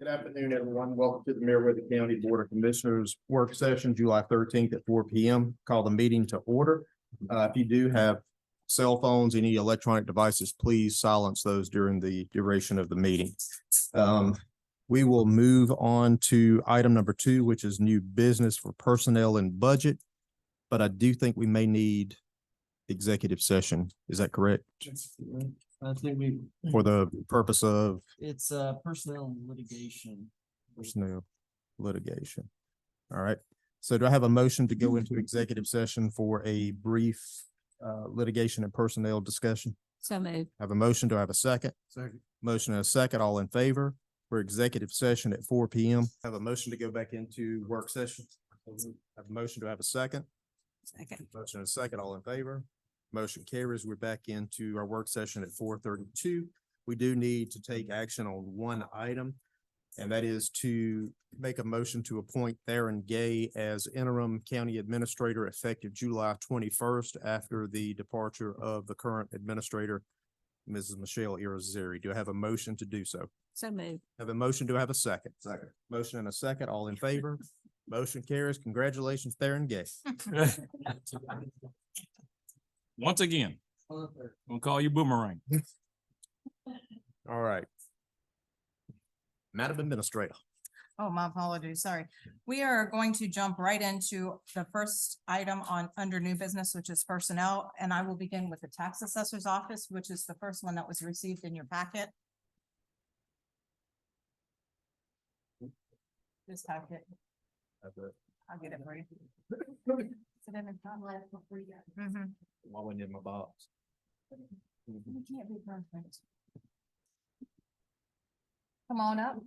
Good afternoon, everyone. Welcome to the Meriwether County Board of Commissioners Work Session, July 13th at 4 p.m. Call the meeting to order. If you do have cell phones, any electronic devices, please silence those during the duration of the meeting. We will move on to item number 2, which is new business for personnel and budget. But I do think we may need executive session. Is that correct? I think For the purpose of it's personnel and litigation. personnel litigation. All right. So do I have a motion to go into executive session for a brief litigation and personnel discussion? So moved. I have a motion. Do I have a second? Second. Motion and a second. All in favor for executive session at 4 p.m. I have a motion to go back into work session. I have a motion. Do I have a second? Second. Motion and a second. All in favor? Motion carries. We're back into our work session at 4:32. We do need to take action on one item, and that is to make a motion to appoint Theron Gay as interim county administrator effective July 21st after the departure of the current administrator, Mrs. Michelle Irizarry. Do I have a motion to do so? So moved. Have a motion. Do I have a second? Second. Motion and a second. All in favor? Motion carries. Congratulations, Theron Gay. Once again, I'm gonna call you Boomerang. All right. Madam Administrator. Oh, my apologies. Sorry. We are going to jump right into the first item on under new business, which is personnel. And I will begin with the tax assessor's office, which is the first one that was received in your packet. This packet. I'll get it for you. Sit in and talk. Mhm. Why wasn't in my box? You can't be perfect. Come on up.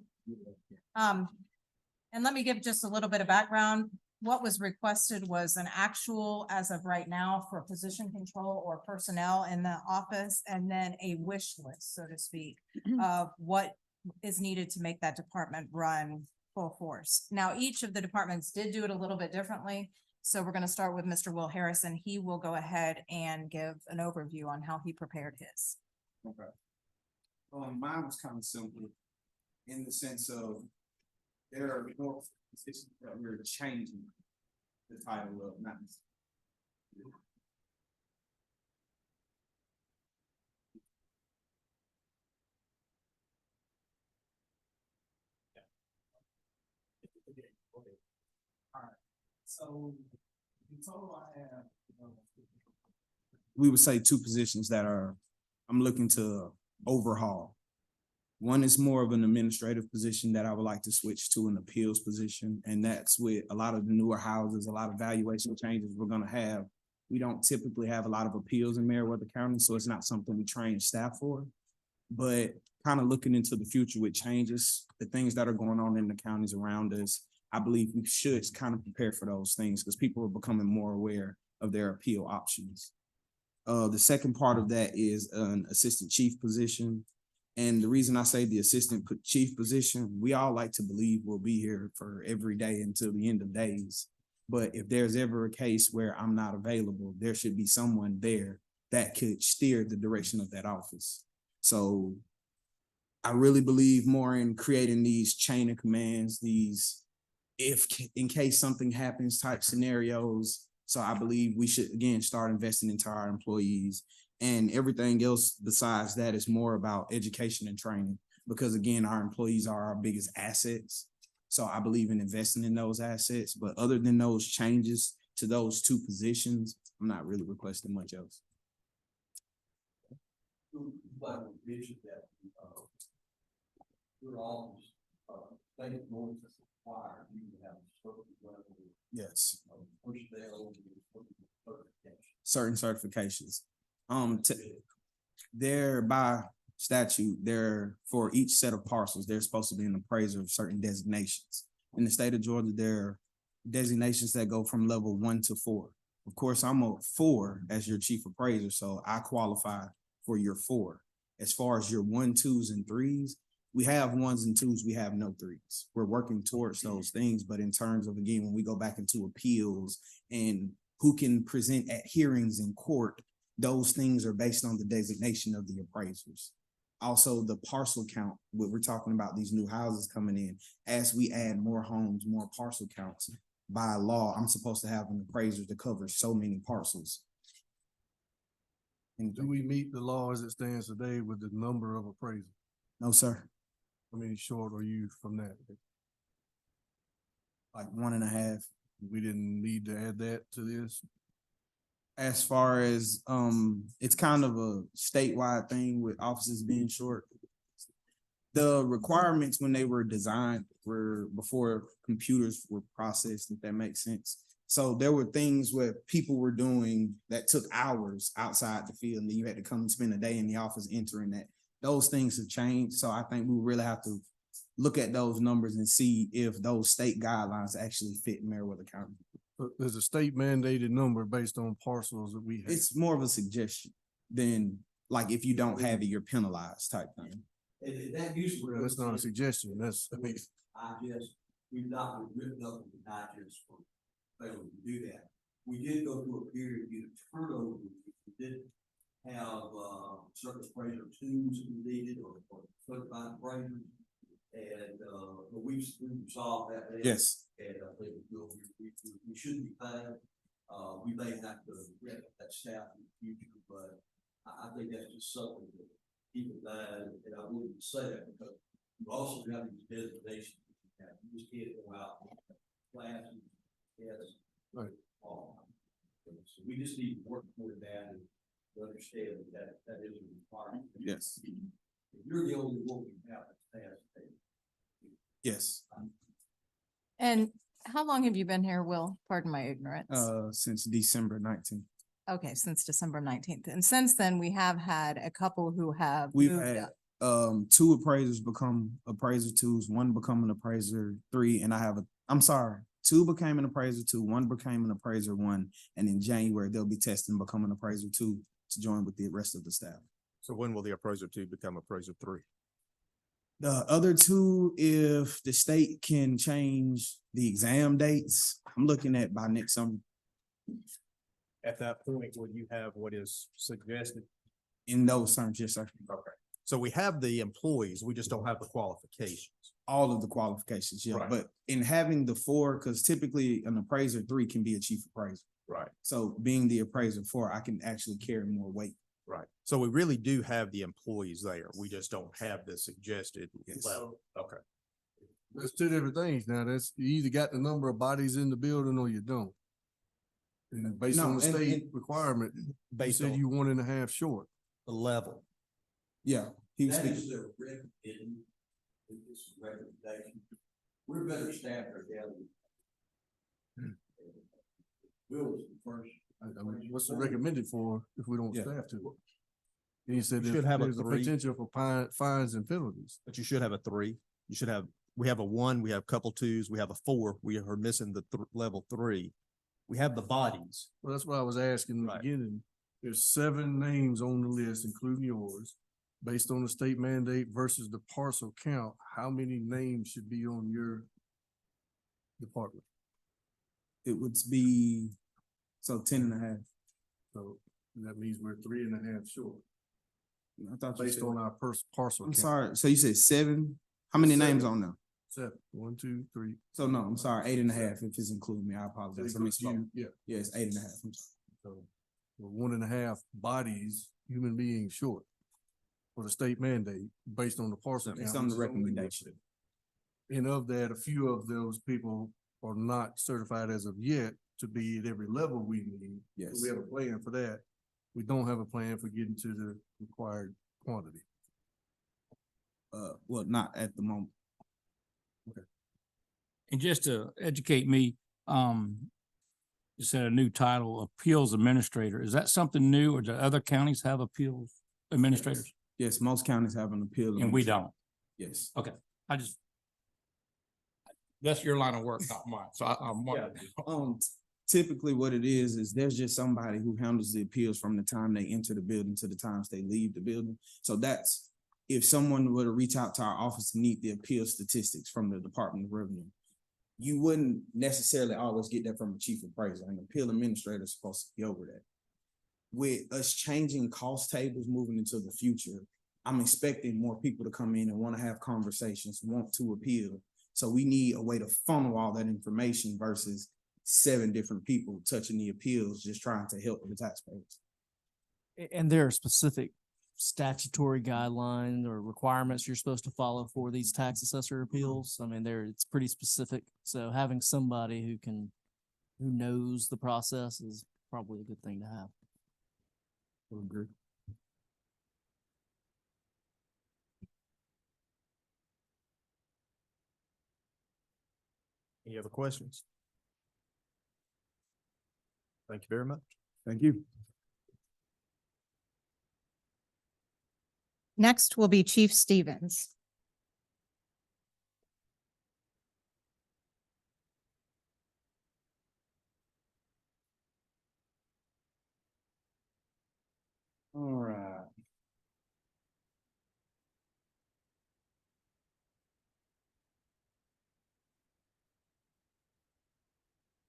And let me give just a little bit of background. What was requested was an actual as of right now for position control or personnel in the office, and then a wish list, so to speak, of what is needed to make that department run full force. Now, each of the departments did do it a little bit differently. So we're going to start with Mr. Will Harrison. He will go ahead and give an overview on how he prepared his. Okay. Mine was kind of simple in the sense of there are more positions that we're changing the title of, not. All right, so in total I have, we would say 2 positions that I'm looking to overhaul. One is more of an administrative position that I would like to switch to an appeals position. And that's with a lot of the newer houses, a lot of valuation changes we're gonna have. We don't typically have a lot of appeals in Meriwether County, so it's not something we train staff for. But kind of looking into the future with changes, the things that are going on in the counties around us, I believe we should kind of prepare for those things because people are becoming more aware of their appeal options. The second part of that is an assistant chief position. And the reason I say the assistant chief position, we all like to believe we'll be here for every day until the end of days. But if there's ever a case where I'm not available, there should be someone there that could steer the direction of that office. So I really believe more in creating these chain of commands, these if in case something happens type scenarios. So I believe we should, again, start investing into our employees. And everything else besides that is more about education and training, because again, our employees are our biggest assets. So I believe in investing in those assets, but other than those changes to those 2 positions, I'm not really requesting much else. Yes. Certain certifications. They're by statute, they're for each set of parcels, they're supposed to be an appraiser of certain designations. In the state of Georgia, there are designations that go from level 1 to 4. Of course, I'm a 4 as your chief appraiser, so I qualify for your 4. As far as your 1, 2s, and 3s, we have 1s and 2s, we have no 3s. We're working towards those things, but in terms of, again, when we go back into appeals and who can present at hearings in court, those things are based on the designation of the appraisers. Also the parcel count, we're talking about these new houses coming in. As we add more homes, more parcel counts, by law, I'm supposed to have an appraiser to cover so many parcels. And Do we meet the law as it stands today with the number of appraisals? no, sir, I mean, short are you from that? like 1.5. We didn't need to add that to this. As far as, it's kind of a statewide thing with offices being short. The requirements when they were designed were before computers were processed, if that makes sense. So there were things where people were doing that took hours outside the field, and then you had to come and spend a day in the office entering that. Those things have changed, so I think we really have to look at those numbers and see if those state guidelines actually fit Meriwether County. But there's a state mandated number based on parcels that we have. It's more of a suggestion than like if you don't have it, you're penalized type thing. And that usually. Well, that's not a suggestion. That's, I mean, We've not been written up in the digest for failing to do that. We did go through a period of turnover. We did have, certain appraiser twos that we needed or certified appraisers. And, but we've resolved that. now. Yes. And I think we should be fine. We may have to get that staff in the future, but I think that's just something to keep in mind. And I wouldn't say that because you also have these designations. You just can't go out and classes. Yes. Right. So we just need to work toward that and understand that that is a requirement. Yes. If you're the only one we have to pass. Yes. And how long have you been here, Will? Pardon my ignorance. Since December 19th. Okay, since December 19th. And since then, we have had a couple who have We've moved had up. 2 appraisers become appraiser 2s, 1 become an appraiser 3, and I'm sorry, 2 became an appraiser 2, 1 became an appraiser 1, and in January they'll be testing to become an appraiser 2 to join with the rest of the staff. So when will the appraiser 2 become appraiser 3? The other 2, if the state can change the exam dates, I'm looking at by next summer. At that point, will you have what is suggested? In those terms, yes, sir. Okay. So we have the employees, we just don't have the qualifications. All of the qualifications, yeah, Right. but in having the 4, because typically an appraiser 3 can be a chief appraiser. Right. So being the appraiser 4, I can actually carry more weight. Right. So we really do have the employees there. We just don't have the suggested Yes. level. Okay. there's 2 different things now. That's, you either got the number of bodies in the building or you don't. And based on No, the and- state and- requirement, you Based said on you 1.5 short. the level. Yeah, he was That speaking. is their recommendation. It's a recommendation. We're better staffed or down. Will was the first. I mean, what's it recommended for if we don't Yeah. staff to it? And you said You should have a there's a 3. potential for fines and penalties. But you should have a 3. You should have, we have a 1, we have a couple 2s, we have a 4. We are missing the level 3. We have the bodies. Well, that's what I was asking in the Right. beginning. There's 7 names on the list, including yours. Based on the state mandate versus the parcel count, how many names should be on your department? It would be, so 10.5. So that means we're 3.5 short, I thought you based said, on our parcel I'm count. sorry, so you said 7? How many names 7. on there? 7, 1, 2, 3. So no, I'm sorry, 8.5 if it's including me, I apologize. I misspoke. Yeah, Yeah, it's 8.5. I'm sorry. so we're 1.5 bodies, human beings short for the state mandate based on the parcel count. Based on the which is only recommendation. And of that, a few of those people are not certified as of yet to be at every level we need. So Yes. we have a plan for that. We don't have a plan for getting to the required quantity. Well, not at the moment. And just to educate me, you said a new title, appeals administrator. Is that something new or do other counties have appeals administrators? Yes, most counties have an appeal. And we don't. Yes. I just. That's your line of work, not mine. So I'm wondering. Typically what it is there's just somebody who handles the appeals from the time they enter the building to the times they leave the building. So that's, if someone were to reach out to our office to need the appeal statistics from the Department of Revenue, you wouldn't necessarily always get that from a chief appraiser. An appeal administrator is supposed to be over that. With us changing cost tables moving into the future, I'm expecting more people to come in and want to have conversations, want to appeal. So we need a way to funnel all that information versus 7 different people touching the appeals, just trying to help the taxpayers. And there are specific statutory guidelines or requirements you're supposed to follow for these tax assessor appeals. I mean, it's pretty specific. So having somebody who knows the process is probably a good thing to have. I agree. Any other questions? Thank you very much. Thank you. Next will be Chief Stevens. All right.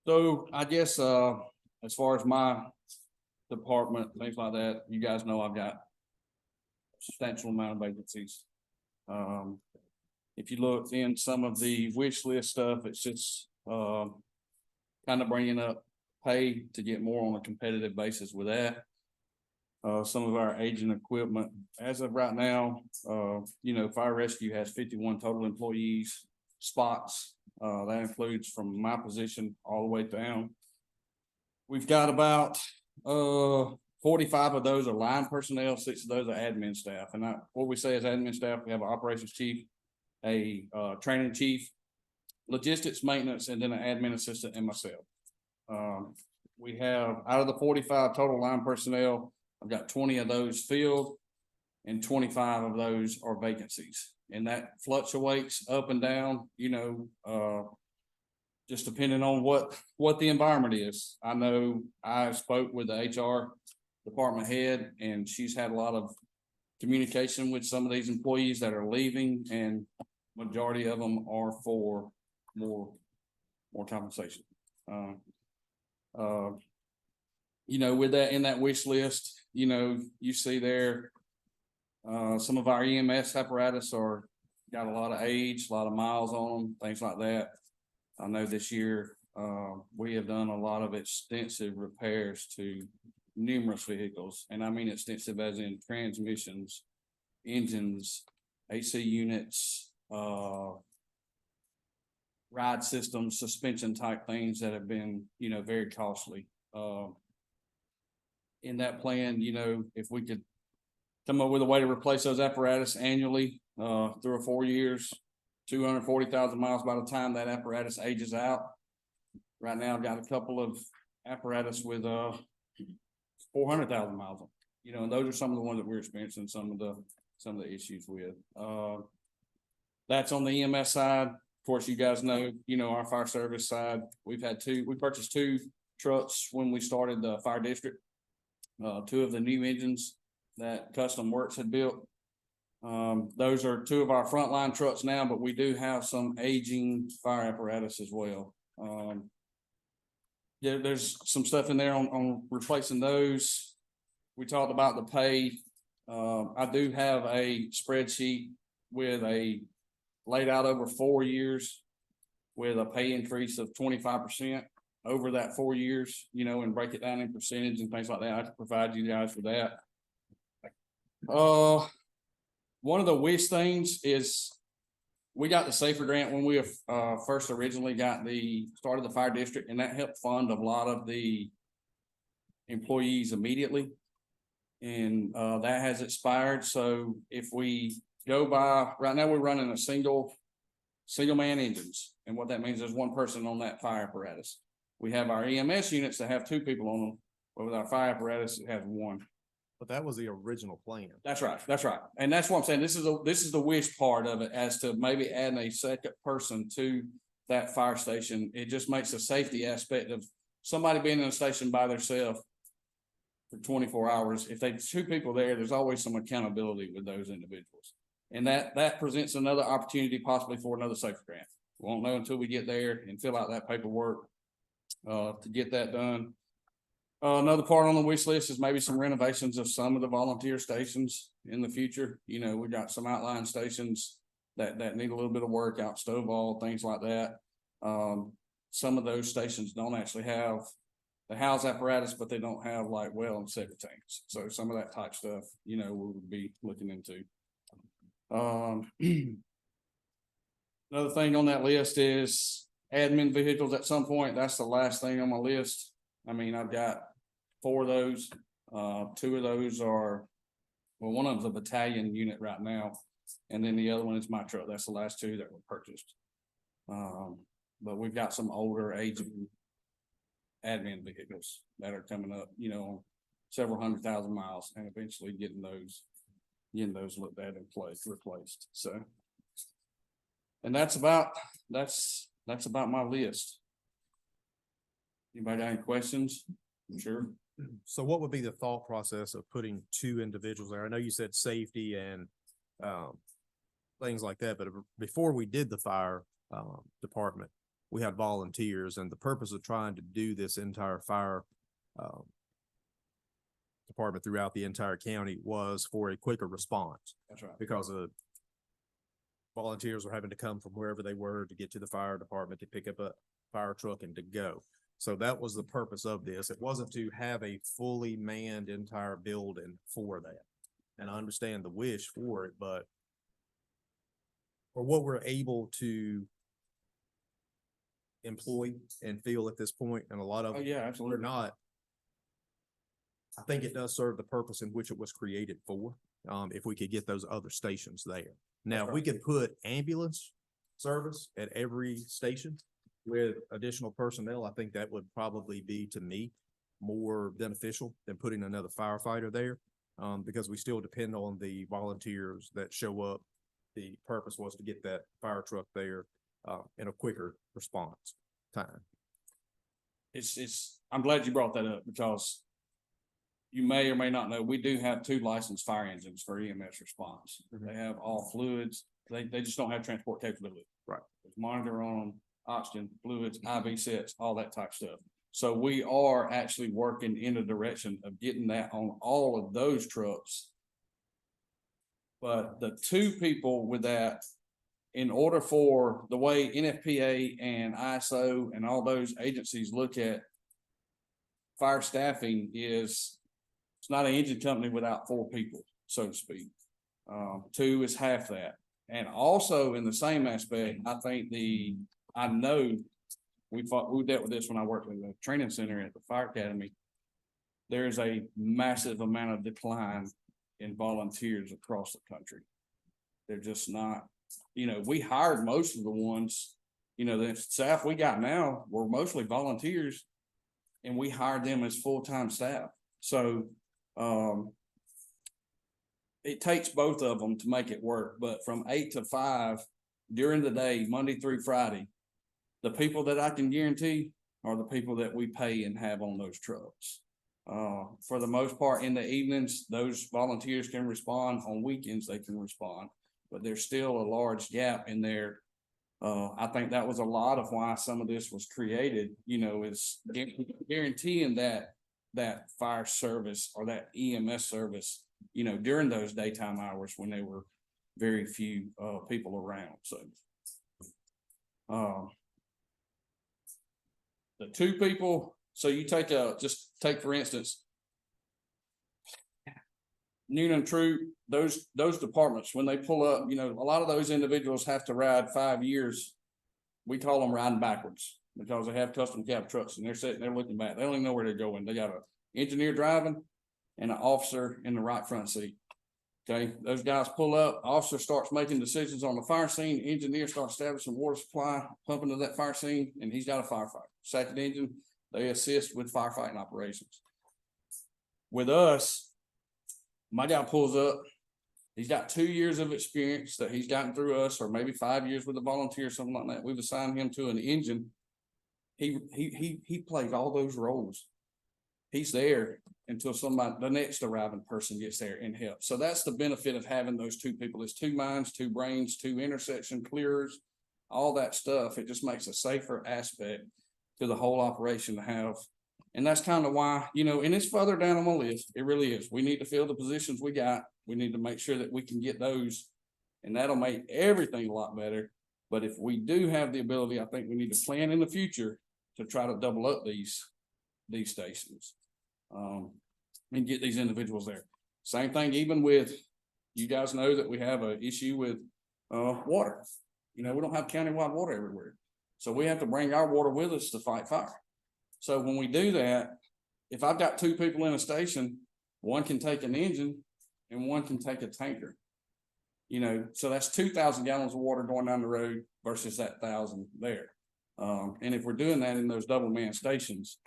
So I guess, as far as my department, things like that, you guys know I've got a substantial amount of vacancies. If you look in some of the wish list stuff, it's just, kind of bringing up pay to get more on a competitive basis with that. Some of our aging equipment, as of right now, fire rescue has 51 total employees, spots. That includes from my position all the way down. We've got about 45 of those are line personnel, 6 of those are admin staff. And what we say is admin staff, we have an operations chief, a training chief, logistics maintenance, and then an admin assistant and myself. We have out of the 45 total line personnel, I've got 20 of those filled and 25 of those are vacancies. And that fluctuates up and down, just depending on what the environment is. I know I spoke with the HR department head and she's had a lot of communication with some of these employees that are leaving, and majority of them are for more compensation. With that, in that wish list, you see there, some of our EMS apparatus got a lot of age, a lot of miles on them, things like that. I know this year, we have done a lot of extensive repairs to numerous vehicles, and I mean extensive as in transmissions, engines, AC units, ride systems, suspension type things that have been, very costly. In that plan, if we could come up with a way to replace those apparatus annually, through 4 years, 240,000 miles by the time that apparatus ages out. Right now, I've got a couple of apparatus with 400,000 miles on, and those are some of the ones that we're experiencing some of the issues with. That's on the EMS side. Of course, you guys know, our fire service side, we purchased 2 trucks when we started the fire district. 2 of the new engines that Custom Works had built. Those are 2 of our frontline trucks now, but we do have some aging fire apparatus as well. There's some stuff in there on replacing those. We talked about the pay. I do have a spreadsheet with laid out over 4 years with a pay increase of 25% over that 4 years, and break it down in percentage and things like that. I can provide you guys with that. One of the wish things is we got the SAFER grant when we first originally started the fire district, and that helped fund a lot of the employees immediately. And that has expired. So if we go by, right now we're running a single man engines. And what that means is 1 person on that fire apparatus. We have our EMS units that have 2 people on them, but with our fire apparatus, it has 1. But that was the original plan. That's right. And that's what I'm saying. This is the wish part of it, as to maybe adding a second person to that fire station. It just makes the safety aspect of somebody being in a station by themselves for 24 hours. If there's 2 people there, there's always some accountability with those individuals. And that presents another opportunity possibly for another SAFER grant. We won't know until we get there and fill out that paperwork to get that done. Another part on the wish list is maybe some renovations of some of the volunteer stations in the future. You know, we got some outlying stations that need a little bit of work out, Stovall, things like that. Some of those stations don't actually have the house apparatus, but they don't have like well and septic tanks. So some of that type stuff, you know, we would be looking into. Another thing on that list is admin vehicles at some point. That's the last thing on my list. I mean, I've got 4 of those. 2 of those are, well, one of them's a battalion unit right now. And then the other one is my truck. That's the last 2 that were purchased. But we've got some older aging admin vehicles that are coming up, you know, several 100,000 miles, and eventually getting those looked at and replaced. So, and that's about my list. Anybody got any questions? Sure. So what would be the thought process of putting 2 individuals there? I know you said safety and things like that, but before we did the fire department, we had volunteers, and the purpose of trying to do this entire fire department throughout the entire county was for a quicker response. That's right. Because volunteers were having to come from wherever they were to get to the fire department to pick up a fire truck and to go. So that was the purpose of this. It wasn't to have a fully manned entire building for that. And I understand the wish for it, but for what we're able to employ and feel at this point, and a lot of Oh, yeah, we're absolutely. not. I think it does serve the purpose in which it was created for, if we could get those other stations there. Now, if we could put ambulance service at every station with additional personnel, I think that would probably be, to me, more beneficial than putting another firefighter there. Because we still depend on the volunteers that show up. The purpose was to get that fire truck there, in a quicker response time. I'm glad you brought that up, because you may or may not know, we do have 2 licensed fire engines for EMS response. Mhm. They have all fluids. They just don't have transport capability. Right. There's monitor on them, oxygen, fluids, IV sets, all that type stuff. So we are actually working in a direction of getting that on all of those trucks. But the 2 people with that, in order for the way NFPA and ISO and all those agencies look at fire staffing, is it's not an engine company without 4 people, so to speak. 2 is half that. And also in the same aspect, I know we dealt with this when I worked in the training center at the fire academy. There's a massive amount of decline in volunteers across the country. They're just not, you know, we hired most of the ones, you know, the staff we got now were mostly volunteers, and we hired them as full-time staff. So, it takes both of them to make it work, but from 8 to 5 during the day, Monday through Friday, the people that I can guarantee are the people that we pay and have on those trucks. For the most part, in the evenings, those volunteers can respond. On weekends, they can respond, but there's still a large gap in there. I think that was a lot of why some of this was created, you know, is guaranteeing that fire service or that EMS service, you know, during those daytime hours when there were very few people around. So the 2 people, so you just take for instance, Noonan Troop, those departments, when they pull up, you know, a lot of those individuals have to ride 5 years. We call them riding backwards, because they have custom cab trucks and they're sitting there looking back. They don't even know where they're going. They got an engineer driving and an officer in the right front seat. Okay, those guys pull up, officer starts making decisions on the fire scene, engineer starts establishing water supply, pumping to that fire scene, and he's got a firefighter. Second engine, they assist with firefighting operations. With us, my guy pulls up, he's got 2 years of experience that he's gotten through us, or maybe 5 years with a volunteer, something like that. We've assigned him to an engine. He plays all those roles. He's there until the next arriving person gets there and helps. So that's the benefit of having those 2 people. It's 2 minds, 2 brains, 2 intersection clearers, all that stuff. It just makes a safer aspect to the whole operation to have And that's kind of why, you know, and it's further down on my list. It really is. We need to fill the positions we got. We need to make sure that we can get those. And that'll make everything a lot better. But if we do have the ability, I think we need to plan in the future to try to double up these stations. And get these individuals there. Same thing even with, you guys know that we have an issue with water. You know, we don't have countywide water everywhere. So we have to bring our water with us to fight fire. So when we do that, if I've got two people in a station, one can take an engine and one can take a tanker. You know, so that's 2,000 gallons of water going down the road versus that 1,000 there. And if we're doing that in those double man stations,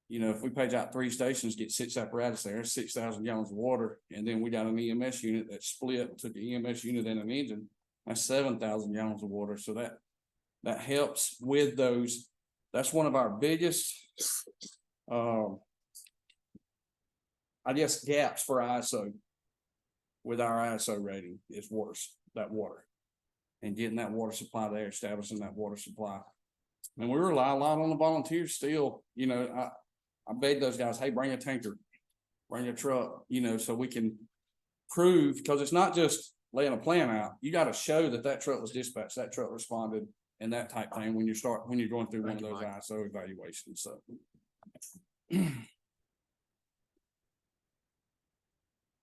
you know, if we page out 3 stations, get 6 apparatus there, 6,000 gallons of water, and then we got an EMS unit that split, took the EMS unit and an engine, that's 7,000 gallons of water. So that helps with those. That's one of our biggest, I guess, gaps for ISO. With our ISO rating is that water. And getting that water supply there, establishing that water supply. And we rely a lot on the volunteers still. You know, I beg those guys, hey, bring a tanker, bring a truck, you know, so we can prove, because it's not just laying a plan out. You got to show that truck was dispatched, that truck responded, and that type thing when you're going through one of those ISO evaluations. So.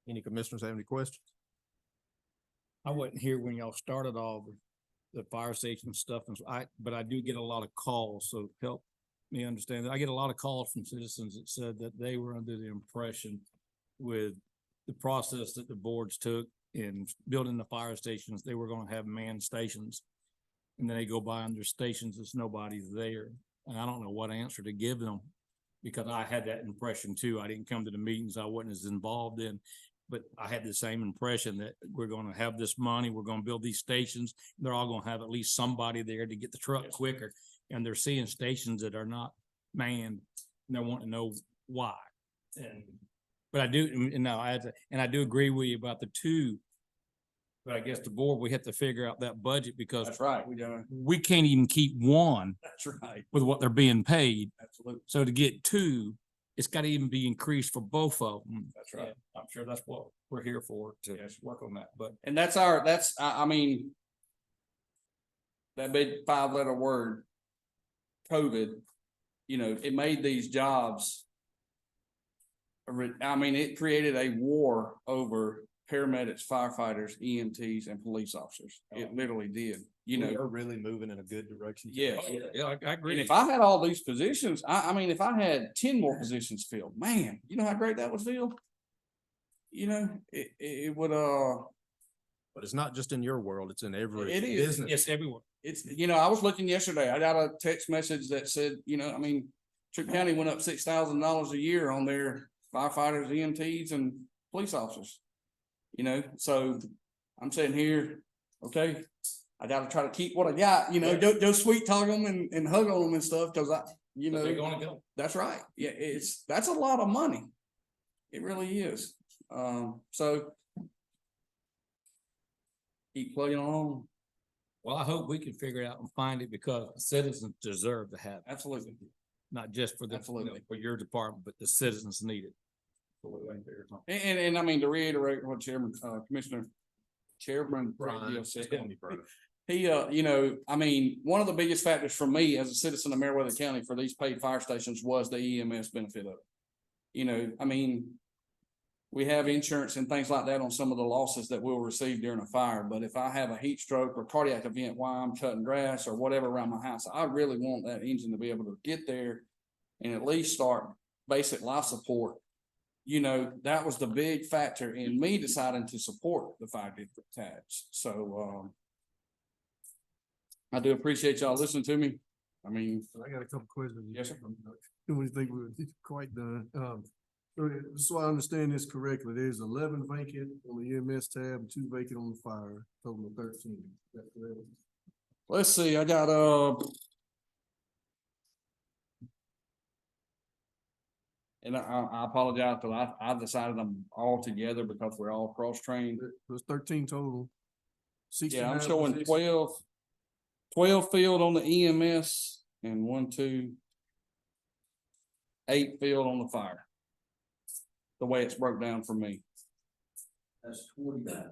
Any commissioners have any questions? I wasn't here when y'all started all the fire station stuff, but I do get a lot of calls, so help me understand that. I get a lot of calls from citizens that said that they were under the impression with the process that the boards took in building the fire stations, they were gonna have manned stations. And then they go by on their stations, there's nobody there. And I don't know what answer to give them, because I had that impression too. I didn't come to the meetings I wasn't as involved in. But I had the same impression that we're going to have this money, we're going to build these stations. They're all going to have at least somebody there to get the truck quicker. And they're seeing stations that are not manned, and they're wanting to know why. But I do, and I do agree with you about the 2. But I guess the board, we have to figure out that budget, because That's right. we can't even keep 1 That's right. with what they're being paid. Absolutely. So to get 2, it's got to even be increased for both of them. That's right. I'm sure that's what we're here for, to work on that, but. And I mean, that big 5-letter word, COVID, you know, it made these jobs. I mean, it created a war over paramedics, firefighters, EMTs, and police officers. It literally did, you know. We're really moving in a good direction. Yeah. Yeah, I agree. And if I had all these positions, I mean, if I had 10 more positions filled, man, you know how great that would feel? You know, it would, But it's not just in your world, it's in every It is. business. Yes, everyone. it's, you know, I was looking yesterday, I got a text message that said, you know, I mean, Tripp County went up $6,000 a year on their firefighters, EMTs, and police officers. You know, so I'm sitting here, okay, I gotta try to keep what I got, you know, go sweet talk them and hug on them and stuff, cause you know. They're gonna go. That's right. Yeah, that's a lot of money. It really is. So keep plugging on. Well, I hope we can figure it out and find it, because citizens deserve to have it, Absolutely. not just for the, Absolutely. for your department, but the citizens need it. And I mean, to reiterate what Chairman Brian, said, call me Brian. he, you know, I mean, one of the biggest factors for me as a citizen of Meriwether County for these paid fire stations was the EMS benefit of it. You know, I mean, we have insurance and things like that on some of the losses that we'll receive during a fire. But if I have a heat stroke or cardiac event while I'm cutting grass or whatever around my house, I really want that engine to be able to get there and at least start basic life support. You know, that was the big factor in me deciding to support the fire district tax. So, I do appreciate y'all listening to me. I mean, I got a couple questions. Yes, sir. When you think we're quite done, so I understand this correctly, there's 11 vacant on the EMS tab, and 2 vacant on the fire, total of 13. That's correct. let's see, I got, and I apologize, because I decided them all together because we're all cross-trained. There's 13 total. Yeah, I'm 69 showing positions. 12 field on the EMS and 1, 2. 8 field on the fire. The way it's broke down for me. That's 29,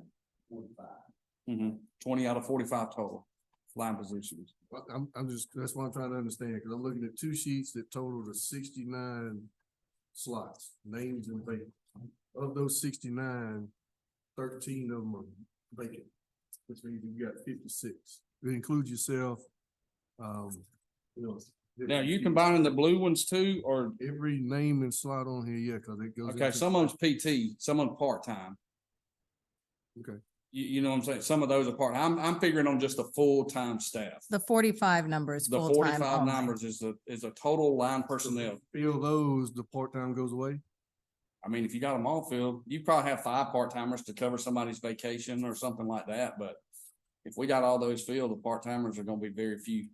45. 20 out of 45 total line positions. Well, I'm just, that's what I'm trying to understand, because I'm looking at two sheets that total to 69 slots, names and vacant. Of those 69, 13 of them are vacant, which means you got 56. It includes yourself, you know. Now, you combining the blue ones too, or, Every name and slot on here, yeah, because it goes. okay, into- some of them's PT, some of them part-time. Okay, You know what I'm saying? Some of those are part, I'm figuring on just the full-time staff. The 45 number is The full-time 45 only. numbers is a total line personnel. fill those, the part-time goes away? I mean, if you got them all filled, you probably have 5 part-timers to cover somebody's vacation or something like that, but if we got all those filled, the part-timers are gonna be very few.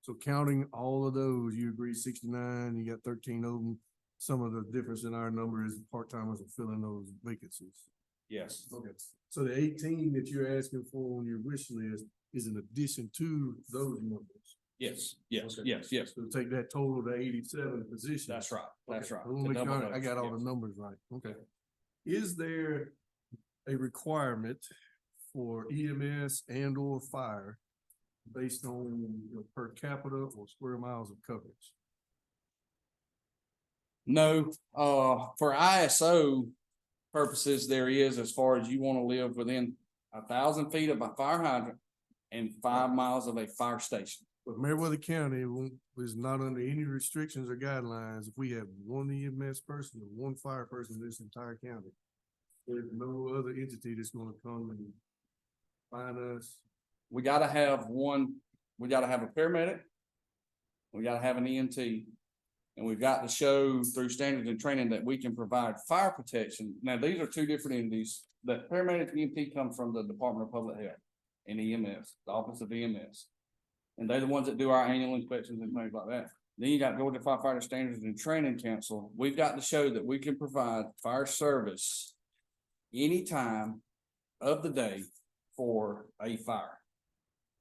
So counting all of those, you agree 69, you got 13 of them. Some of the difference in our number is part-timers are filling those vacancies. Yes. Okay, so the 18 that you're asking for on your wish list is in addition to those numbers. Yes, yes, Okay. yes, yes. So take that total to 87 positions. That's right, that's Okay, right. I wanna To make double sure I those, got all yes. the numbers right, okay. Is there a requirement for EMS and or fire based on, you know, per capita or square miles of coverage? No, for ISO purposes, there is, as far as you wanna live within 1,000 feet of a fire hydrant and 5 miles of a fire station. But Meriwether County is not under any restrictions or guidelines. If we have one EMS person or one fire person in this entire county, there's no other entity that's gonna come and find us. We gotta have one, we gotta have a paramedic. We gotta have an EMT. And we've got to show through standards and training that we can provide fire protection. Now, these are two different entities. The paramedic and EMT come from the Department of Public Health and EMS, the Office of EMS. And they're the ones that do our annual inspections and things like that. Then you got Georgia Firefighter Standards and Training Council. We've got to show that we can provide fire service any time of the day for a fire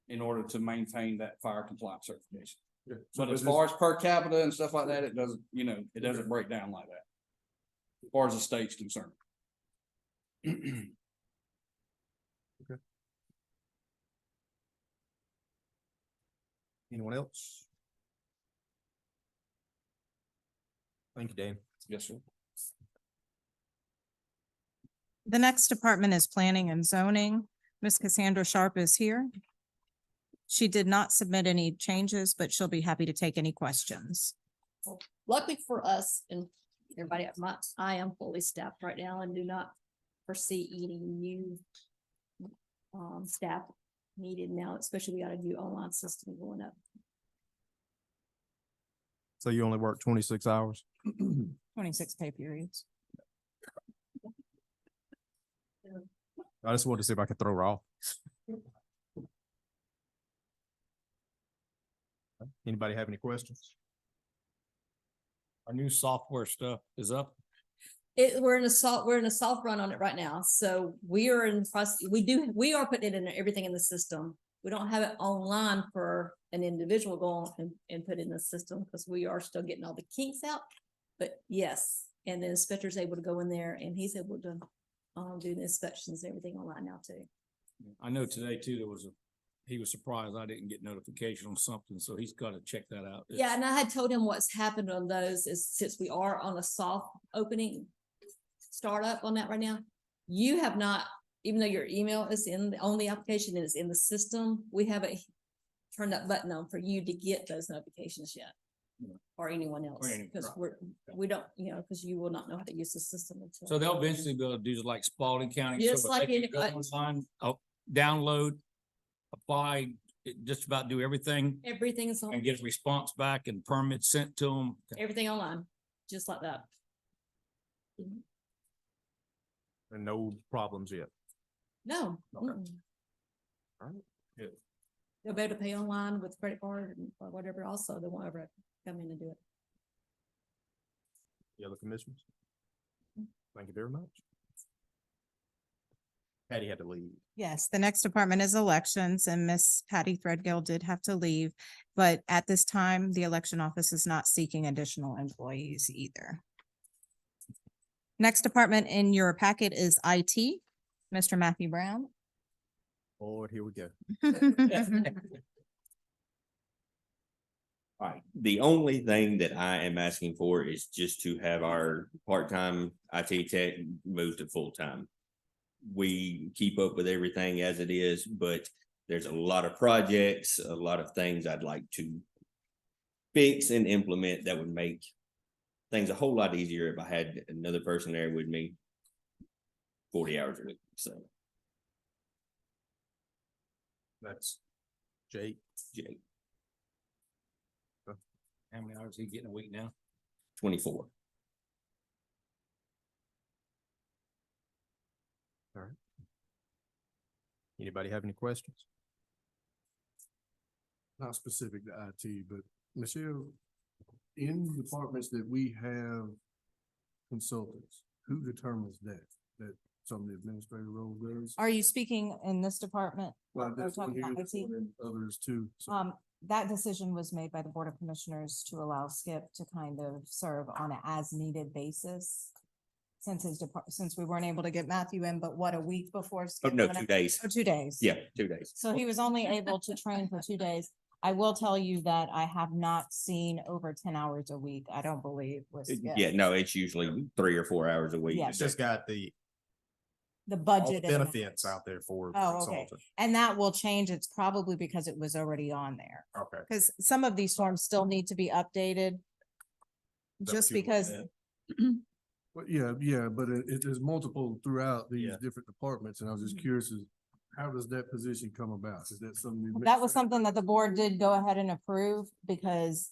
in order to maintain that fire compliance certification. Yeah. But as far as per capita and stuff like that, it doesn't, you know, it doesn't break down like that. As far as the state's concerned. Anyone else? Thank you, Dan. Yes, sir. The next department is planning and zoning. Ms. Cassandra Sharp is here. She did not submit any changes, but she'll be happy to take any questions. Luckily for us and everybody, I am fully staffed right now and do not foresee any new staff needed now, especially we got a new online system going up. So you only work 26 hours? 26 pay periods. I just wanted to see if I could throw her off. Anybody have any questions? Our new software stuff is up. We're in a soft run on it right now. So we are in the process, we are putting it in everything in the system. We don't have it online for an individual go on and put it in the system because we are still getting all the kinks out. But yes, and the inspector's able to go in there and he's able to do the inspections and everything online now too. I know today too, he was surprised I didn't get notification on something, so he's got to check that out. Yeah, and I had told him what's happened on those is since we are on a soft opening startup on that right now, you have not, even though your email is on the application and it's in the system, we haven't turned that button on for you to get those notifications yet. Yeah. Or anyone else, anyone, because right. we don't, because you will not know how to use the system until. So they'll eventually be able to do like Spalding County. Just so like they can in- go online, download, apply, just about do everything Everything is on, and get a response back and permits sent to them. everything online, just like that. And no problems yet. No. Okay. mm-mm. All right. Good. They'll be able to pay online with credit card or whatever also, they won't ever come in and do it. The other commissioners? Thank you very much. Patty had to leave. Yes, the next department is elections and Miss Patty Threadgill did have to leave. But at this time, the election office is not seeking additional employees either. Next department in your packet is IT, Mr. Matthew Brown. Lord, here we go. All right, the only thing that I am asking for is just to have our part-time IT tech moved to full-time. We keep up with everything as it is, but there's a lot of projects, a lot of things I'd like to fix and implement that would make things a whole lot easier if I had another person there with me 40 hours a week, so. That's Jake. Jake, How many hours he getting a week now? 24. Anybody have any questions? Not specific to IT, but Michelle, in departments that we have consultants, who determines that? That some of the administrative role does? Are you speaking in this department? Well, we're this one talking here, about IT? and others too. So That decision was made by the Board of Commissioners to allow Skip to kind of serve on an as-needed basis. Since we weren't able to get Matthew in, but what, a week before? Oh, Skip no, went 2 up? days. Oh, 2 days. Yeah, 2 days. So he was only able to train for 2 days. I will tell you that I have not seen over 10 hours a week, I don't believe with Skip. Yeah, no, it's usually 3 or 4 hours a week. Yeah. It's just got the The all the budget. and benefits out there for. Oh, okay. consultant. And that will change. It's probably because it was already on there. Okay. Because some of these forms still need to be updated. that Just what you because, want? But yeah, but there's multiple throughout these Yeah. different departments, and I was just curious, is how does that position come about? Is that something? that was something that the board did go ahead and approve because,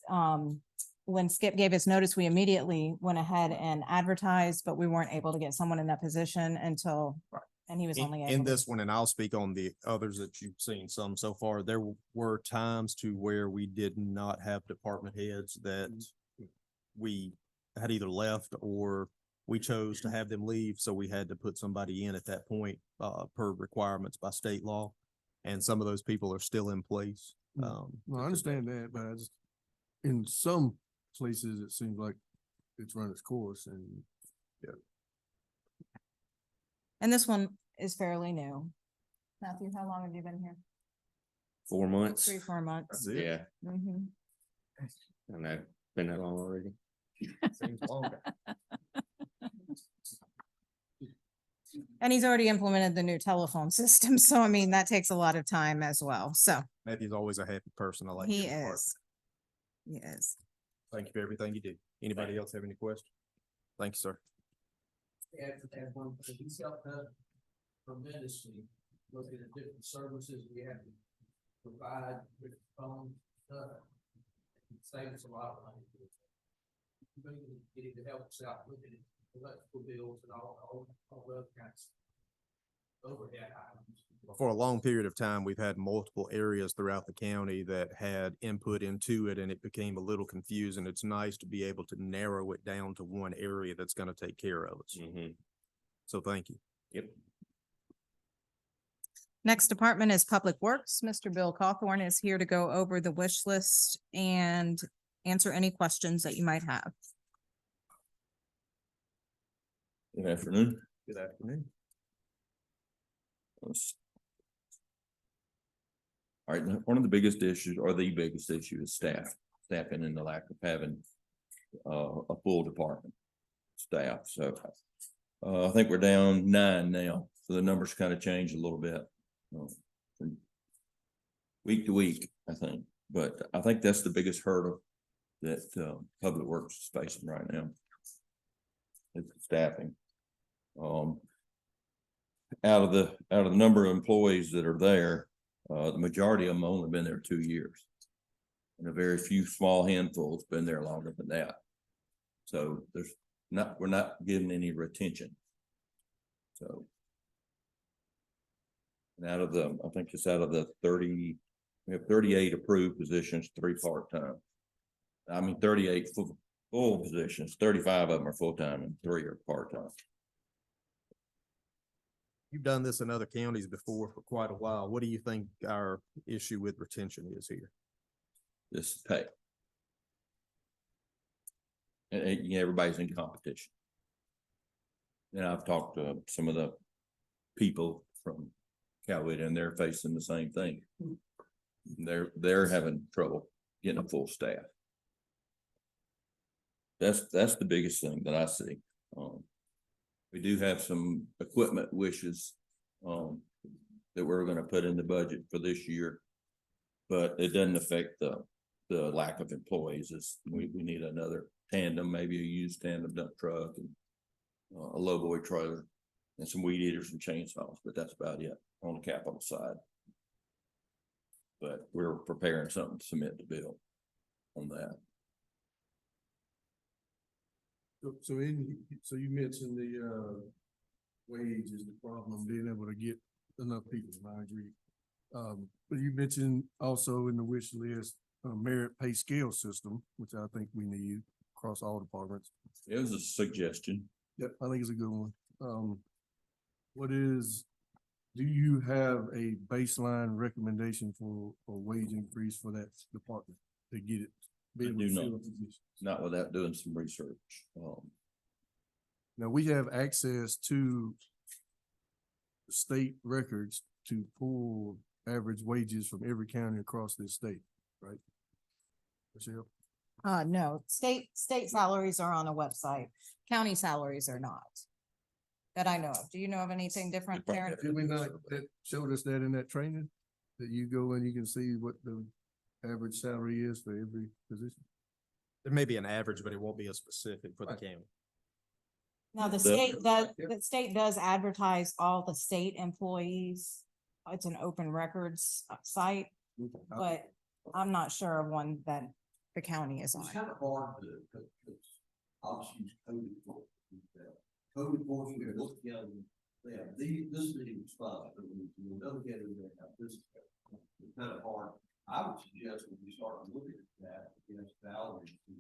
when Skip gave us notice, we immediately went ahead and advertised, but we weren't able to get someone in that position until, and he was only. In able to- this one, and I'll speak on the others that you've seen some so far, there were times to where we did not have department heads that we had either left or we chose to have them leave, so we had to put somebody in at that point, per requirements by state law. And some of those people are still in place. No, I understand that, but I just, in some places, it seems like it's run its course and And this one is fairly new. Matthew, how long have you been here? 4 months. 3-4 months. Yeah, Mhm. I know, been that long already. Seems longer. And he's already implemented the new telephone system, so I mean, that takes a lot of time as well, so Matthew's always a happy person. I like. he his part. is. He is. Thank you for everything you do. Anybody else have any questions? Thank you, sir. Add one thing, he's helped us tremendously, looking at different services we have to provide with phone stuff. It saves a lot of money. Maybe getting to help us out looking at electrical bills and all the other kinds of overhead items. For a long period of time, we've had multiple areas throughout the county that had input into it, and it became a little confusing. It's nice to be able to narrow it down to one area that's gonna take care of us. Mhm. So thank you. Yep. Next department is Public Works. Mr. Bill Cawthorn is here to go over the wish list and answer any questions that you might have. Good afternoon. Good afternoon. All right, one of the biggest issues, or the biggest issue, is staffing and the lack of having a full department staff. So I think we're down 9 now, so the numbers kind of changed a little bit from week to week, I think. But I think that's the biggest hurdle that Public Works is facing right now. It's staffing. Out of the number of employees that are there, the majority of them only been there 2 years. And a very few small handfuls been there longer than that. So we're not getting any retention. So. And I think it's out of the 30, we have 38 approved positions, 3 part-time. 38 full positions, 35 of them are full-time and 3 are part-time. You've done this in other counties before for quite a while. What do you think our issue with retention is here? This pay. And yeah, everybody's in competition. And I've talked to some of the people from Coweta and they're facing the same thing. They're having trouble getting a full staff. That's the biggest thing that I see. We do have some equipment wishes, that we're gonna put in the budget for this year. But it doesn't affect the lack of employees. We need another tandem, maybe a used tandem dump truck and a lowboy trailer and some weed eaters and chainsaws, but that's about it on the capital side. But we're preparing something to submit to bill on that. So you mentioned the, wage is the problem, being able to get enough people, and I agree. But you mentioned also in the wish list, a merit pay scale system, which I think we need across all departments. It was a suggestion. Yep, I think it's a good one. Do you have a baseline recommendation for a wage increase for that department to get it? be able to do not. fill positions? Not without doing some research. Now, we have access to state records to pull average wages from every county across this state, right? Michelle? No, state salaries are on a website. County salaries are not. That I know of. Do you know of anything different, Karen? Did we not, that showed us that in that training? That you go and you can see what the average salary is for every position? There may be an average, but it won't be a specific for the Right. county. Now, the state does advertise all the state employees. It's an open records site, but I'm not sure of one that the county is on. It's kind of hard to, because obviously use code enforcement. Code enforcement, look together, they have this is the response, but when another category, they have this. It's kind of hard. I would suggest when you start looking at that, against Valerie to,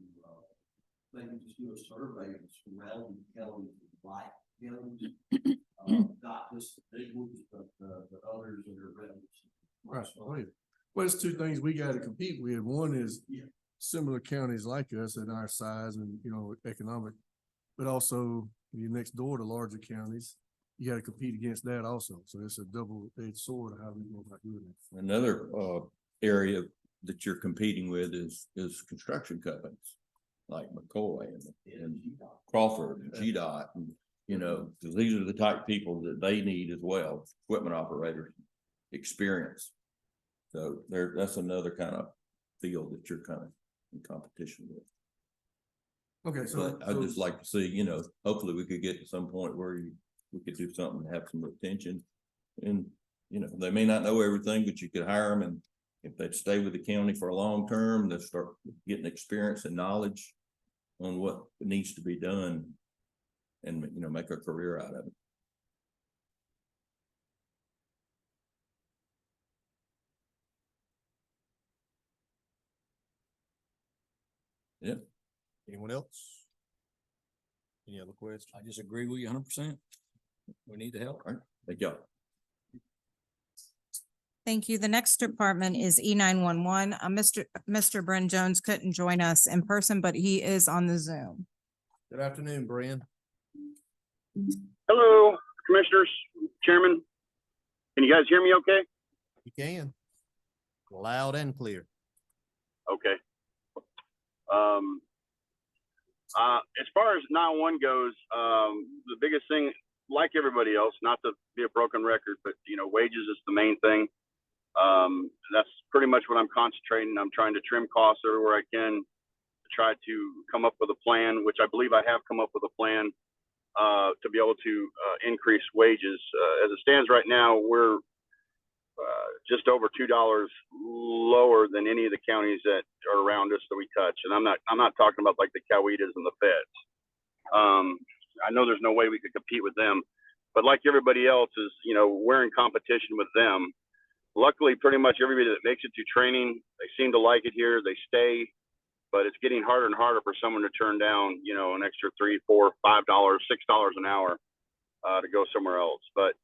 maybe just do a survey of surrounding counties, like counties. Not just the big ones, but the others that are ready. Right, oh, yeah. Well, it's two things we gotta compete with. One is Yeah. similar counties like us at our size and, you know, economic, but also you're next door to larger counties. You gotta compete against that also. So it's a double-edged sword of how we go about doing it. Another area that you're competing with is construction companies like McCoy and Crawford and GDOT and, you know, because these are the type of people that they need as well, equipment operators, experience. So that's another kind of field that you're kind of in competition with. Okay, so. But I'd just like to see, you know, hopefully we could get to some point where we could do something to have some retention. And, you know, they may not know everything, but you could hire them, and if they stay with the county for a long term, they'll start getting experience and knowledge on what needs to be done and, you know, make a career out of it. Yeah. Anyone else? Any other questions? I just agree with you 100%. We need the help. All right. Thank y'all. Thank you. The next department is E911. Mr. Bryn Jones couldn't join us in person, but he is on the Zoom. Good afternoon, Brian. Hello, Commissioners, Chairman. Can you guys hear me okay? You can. Loud and clear. Okay. As far as 911 goes, the biggest thing, like everybody else, not to be a broken record, but you know, wages is the main thing. That's pretty much what I'm concentrating. I'm trying to trim costs everywhere I can to try to come up with a plan, which I believe I have come up with a plan to be able to increase wages. As it stands right now, we're just over $2 lower than any of the counties that are around us that we touch. And I'm not talking about like the Cowetas and the Feds. I know there's no way we could compete with them, but like everybody else is, you know, we're in competition with them. Luckily, pretty much everybody that makes it through training, they seem to like it here. They stay, but it's getting harder and harder for someone to turn down, you know, an extra $3, $4, $5, $6 an hour to go somewhere else. But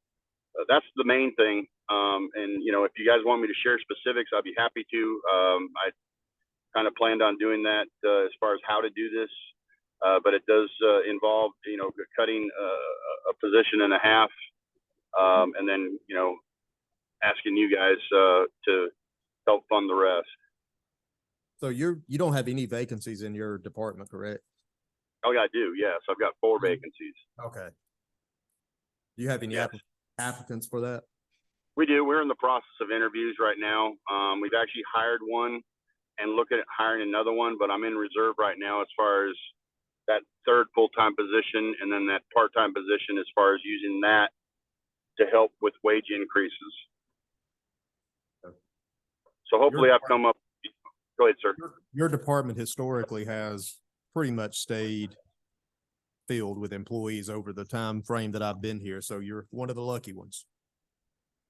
that's the main thing. And you know, if you guys want me to share specifics, I'd be happy to. I kind of planned on doing that as far as how to do this, but it does involve, you know, cutting a position and a half, and then, you know, asking you guys to help fund the rest. So you don't have any vacancies in your department, correct? Oh yeah, I do. Yes, I've got 4 vacancies. Okay. Do you have any Yes. applicants for that? We do. We're in the process of interviews right now. We've actually hired one and looking at hiring another one, but I'm in reserve right now as far as that 3rd full-time position, and then that part-time position as far as using that to help with wage increases. So hopefully I've come up. Go ahead, sir. Your department historically has pretty much stayed filled with employees over the time frame that I've been here. So you're one of the lucky ones.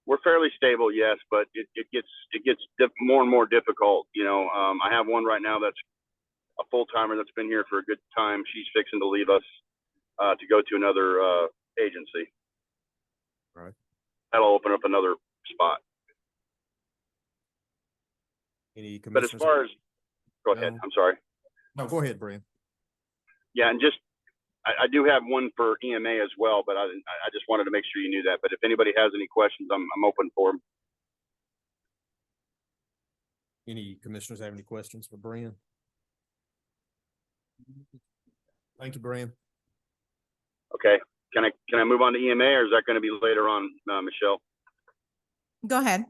We're fairly stable, yes, but it gets more and more difficult. You know, I have one right now that's a full timer that's been here for a good time. She's fixing to leave us to go to another agency. Right. That'll open up another spot. Any But as commissioners? far as, go ahead. No. I'm sorry. No, go ahead, Brian. Yeah, and just I do have one for EMA as well, but I just wanted to make sure you knew that. But if anybody has any questions, I'm open for them. Any commissioners have any questions for Brian? Thank you, Brian. Okay. Can I move on to EMA, or is that going to be later on, Michelle? Go ahead.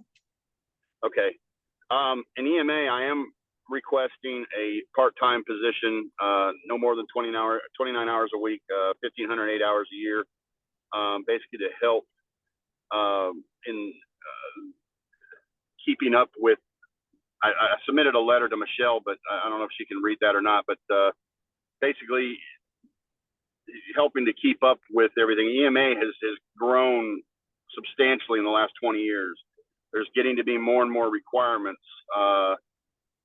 Okay. In EMA, I am requesting a part-time position, no more than 29 hours a week, 1,508 hours a year, basically to help in keeping up with. I submitted a letter to Michelle, but I don't know if she can read that or not. But basically, helping to keep up with everything. EMA has grown substantially in the last 20 years. There's getting to be more and more requirements.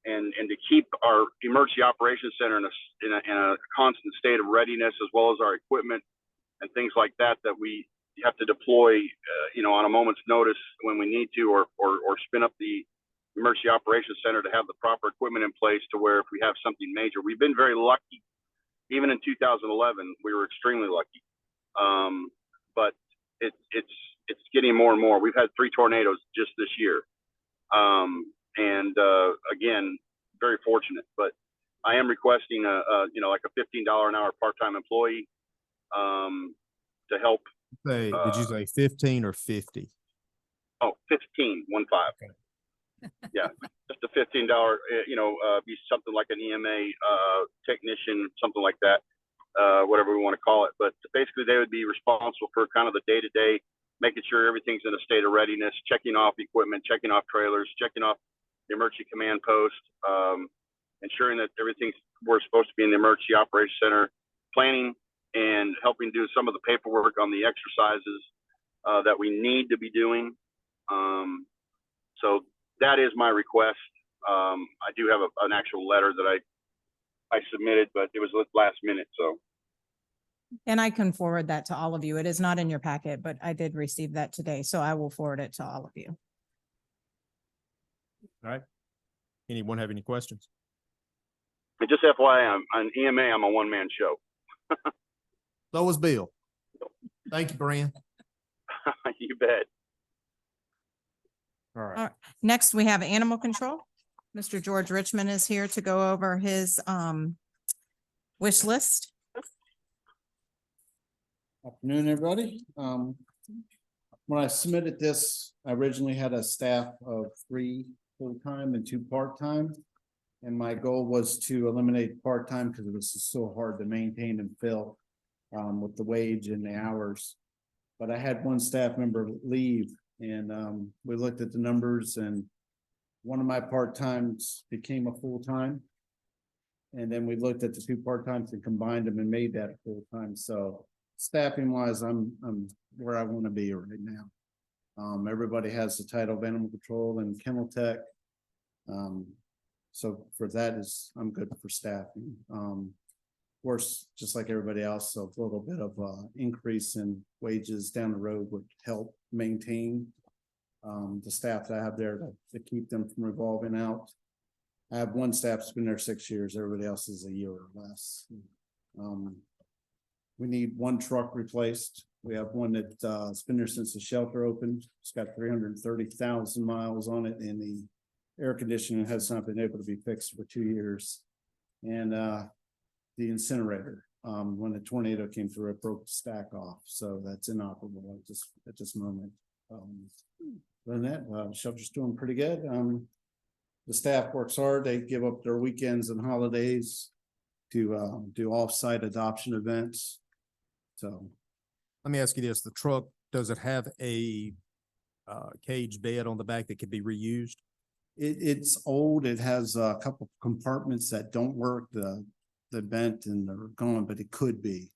And to keep our emergency operations center in a constant state of readiness, as well as our equipment and things like that we have to deploy, you know, on a moment's notice when we need to, or spin up the emergency operations center to have the proper equipment in place to where if we have something major. We've been very lucky. Even in 2011, we were extremely lucky. But it's getting more and more. We've had 3 tornadoes just this year. And again, very fortunate, but I am requesting you know, like a $15 an hour part-time employee to help. Did you say 15 or 50? Oh, 15. Okay. Yeah, just a $15, you know, be something like an EMA technician, something like that, whatever we want to call it. But basically, they would be responsible for kind of the day-to-day, making sure everything's in a state of readiness, checking off equipment, checking off trailers, checking off the emergency command post, ensuring that everything's where it's supposed to be in the emergency operations center, planning and helping do some of the paperwork on the exercises that we need to be doing. So that is my request. I do have an actual letter that I submitted, but it was last minute, so. And I can forward that to all of you. It is not in your packet, but I did receive that today, so I will forward it to all of you. All right. Anyone have any questions? And just FYI, on EMA, I'm a one-man show. So was Bill. Thank you, Brian. You bet. All right. All right. Next, we have animal control. Mr. George Richmond is here to go over his wish list. Afternoon, everybody. When I submitted this, I originally had a staff of 3 full-time and 2 part-time. And my goal was to eliminate part-time because it was so hard to maintain and fill with the wage and the hours. But I had one staff member leave, and we looked at the numbers, and one of my part-times became a full-time. And then we looked at the 2 part-times and combined them and made that a full-time. So staffing wise, I'm where I want to be right now. Everybody has the title of animal control and kennel tech. So for that I'm good for staffing. Of course, just like everybody else, so a little bit of increase in wages down the road would help. maintain the staff that I have there to keep them from revolving out. I have one staff that's been there 6 years, everybody else is a year or less. We need one truck replaced. We have one that's been there since the shelter opened. It's got 330,000 miles on it, and the air conditioning has not been able to be fixed for 2 years. And the incinerator, when the tornado came through, it broke the stack off, so that's inoperable at this moment. Other than that, shelter's doing pretty good. The staff works hard. They give up their weekends and holidays to do off-site adoption events. So Let me ask you this, the truck, does it have a cage bed on the back that could be reused? it's old. It has a couple compartments that don't work. The bent and they're gone, but it could be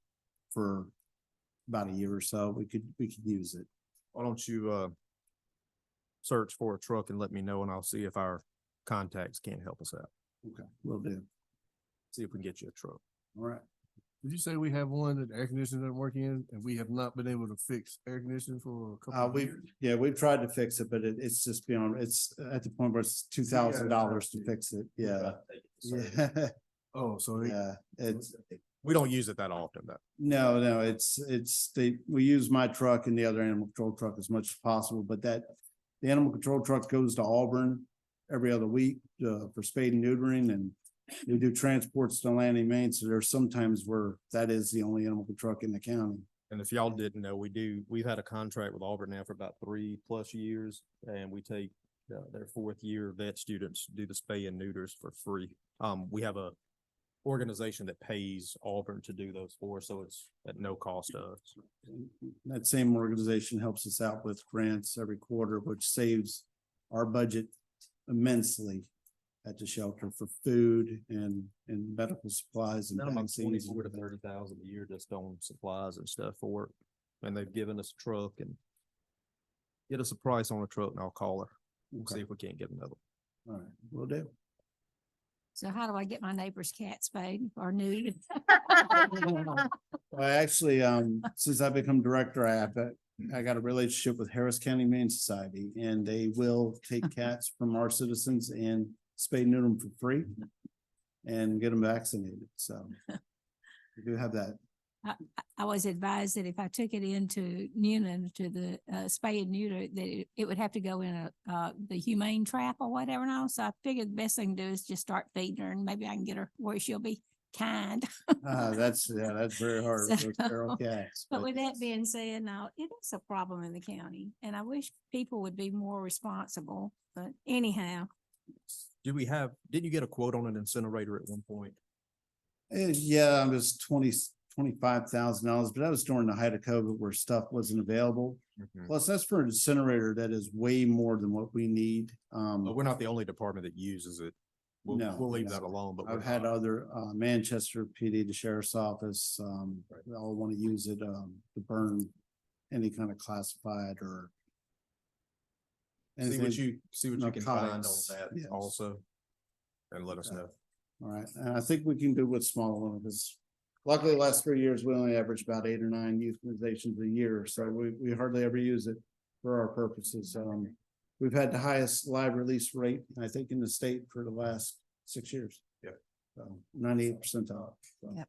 for about a year or so. We could use it. Why don't you search for a truck and let me know, and I'll see if our contacts can't help us out. Okay, will do. See if we can get you a truck. All right. Did you say we have one that the air conditioning doesn't work in and we have not been able to fix air conditioning for a couple of years? We've tried to fix it, but it's just beyond, it's at the point where it's $2,000 to fix it. Yeah. Yeah. Oh, so they, Yeah, it's, We don't use it that often, though. no, we use my truck and the other animal control truck as much as possible, but the animal control truck goes to Auburn every other week, for spade and neutering, and we do transports to Landing Main, so there's sometimes where that is the only animal control truck in the county. And if y'all didn't know, we've had a contract with Auburn now for about 3+ years, and we take their 4th year vet students do the spay and neuters for free. We have a organization that pays Auburn to do those for us, so it's at no cost to us. That same organization helps us out with grants every quarter, which saves our budget immensely at the shelter for food and medical supplies and About vaccines. 24 to 30,000 a year just on supplies and stuff for it. And they've given us a truck, and get us a price on a truck and I'll call her and see if we can't get another. All right, will do. So how do I get my neighbor's cat spayed or neutered? Well, actually, since I've become director, I got a relationship with Harris County Humane Society, and they will take cats from our citizens and spay and neuter them for free and get them vaccinated. So we do have that. I was advised that if I took it into Newnan to the spay and neuter, that it would have to go in the humane trap or whatever now. So I figured the best thing to do is just start feeding her, and maybe I can get her where she'll be kind. That's very hard with those feral cats. But with that being said, now it is a problem in the county, and I wish people would be more responsible. But anyhow, Didn't you get a quote on an incinerator at one point? Yeah, it was $25,000, but that was during the height of COVID where stuff wasn't available. Plus, that's for an incinerator that is way more than what we need. But we're not the only department that uses it. No, We'll leave no. that alone, but I've had other, Manchester PD, the sheriff's office, they all want to use it, to burn any kind of classified or. see what you can find on narcotics, that yes. also. And let us know. All right, and I think we can do with smaller ones, because luckily the last 3 years, we only averaged about 8 or 9 euthanizations a year, so we hardly ever use it for our purposes. We've had the highest live release rate, I think, in the state for the last 6 years. Yeah. So 98% off. So. yep.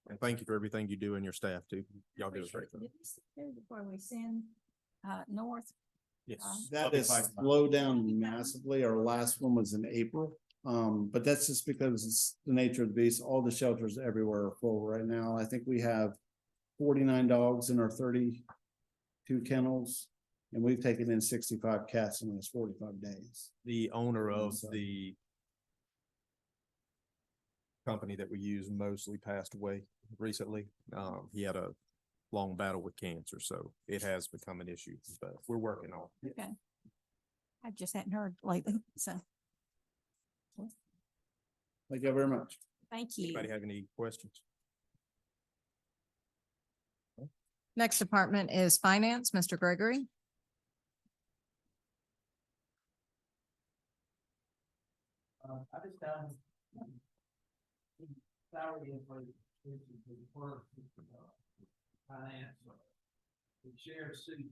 And thank you for everything you do and your staff too. Y'all do a great job. Before we send north. Yes. That is slowed down massively. Our last one was in April. But that's just because it's the nature of the beast. All the shelters everywhere are full right now. I think we have 49 dogs in our 32 kennels, and we've taken in 65 cats in the last 45 days. The owner of So- the company that we use mostly passed away recently. He had a long battle with cancer, so it has become an issue, but we're working on it. Okay. I just hadn't heard lately, so Thank you very much. thank you. Anybody have any questions? Next department is finance, Mr. Gregory. I just found salary inflation for finance, the sheriff's city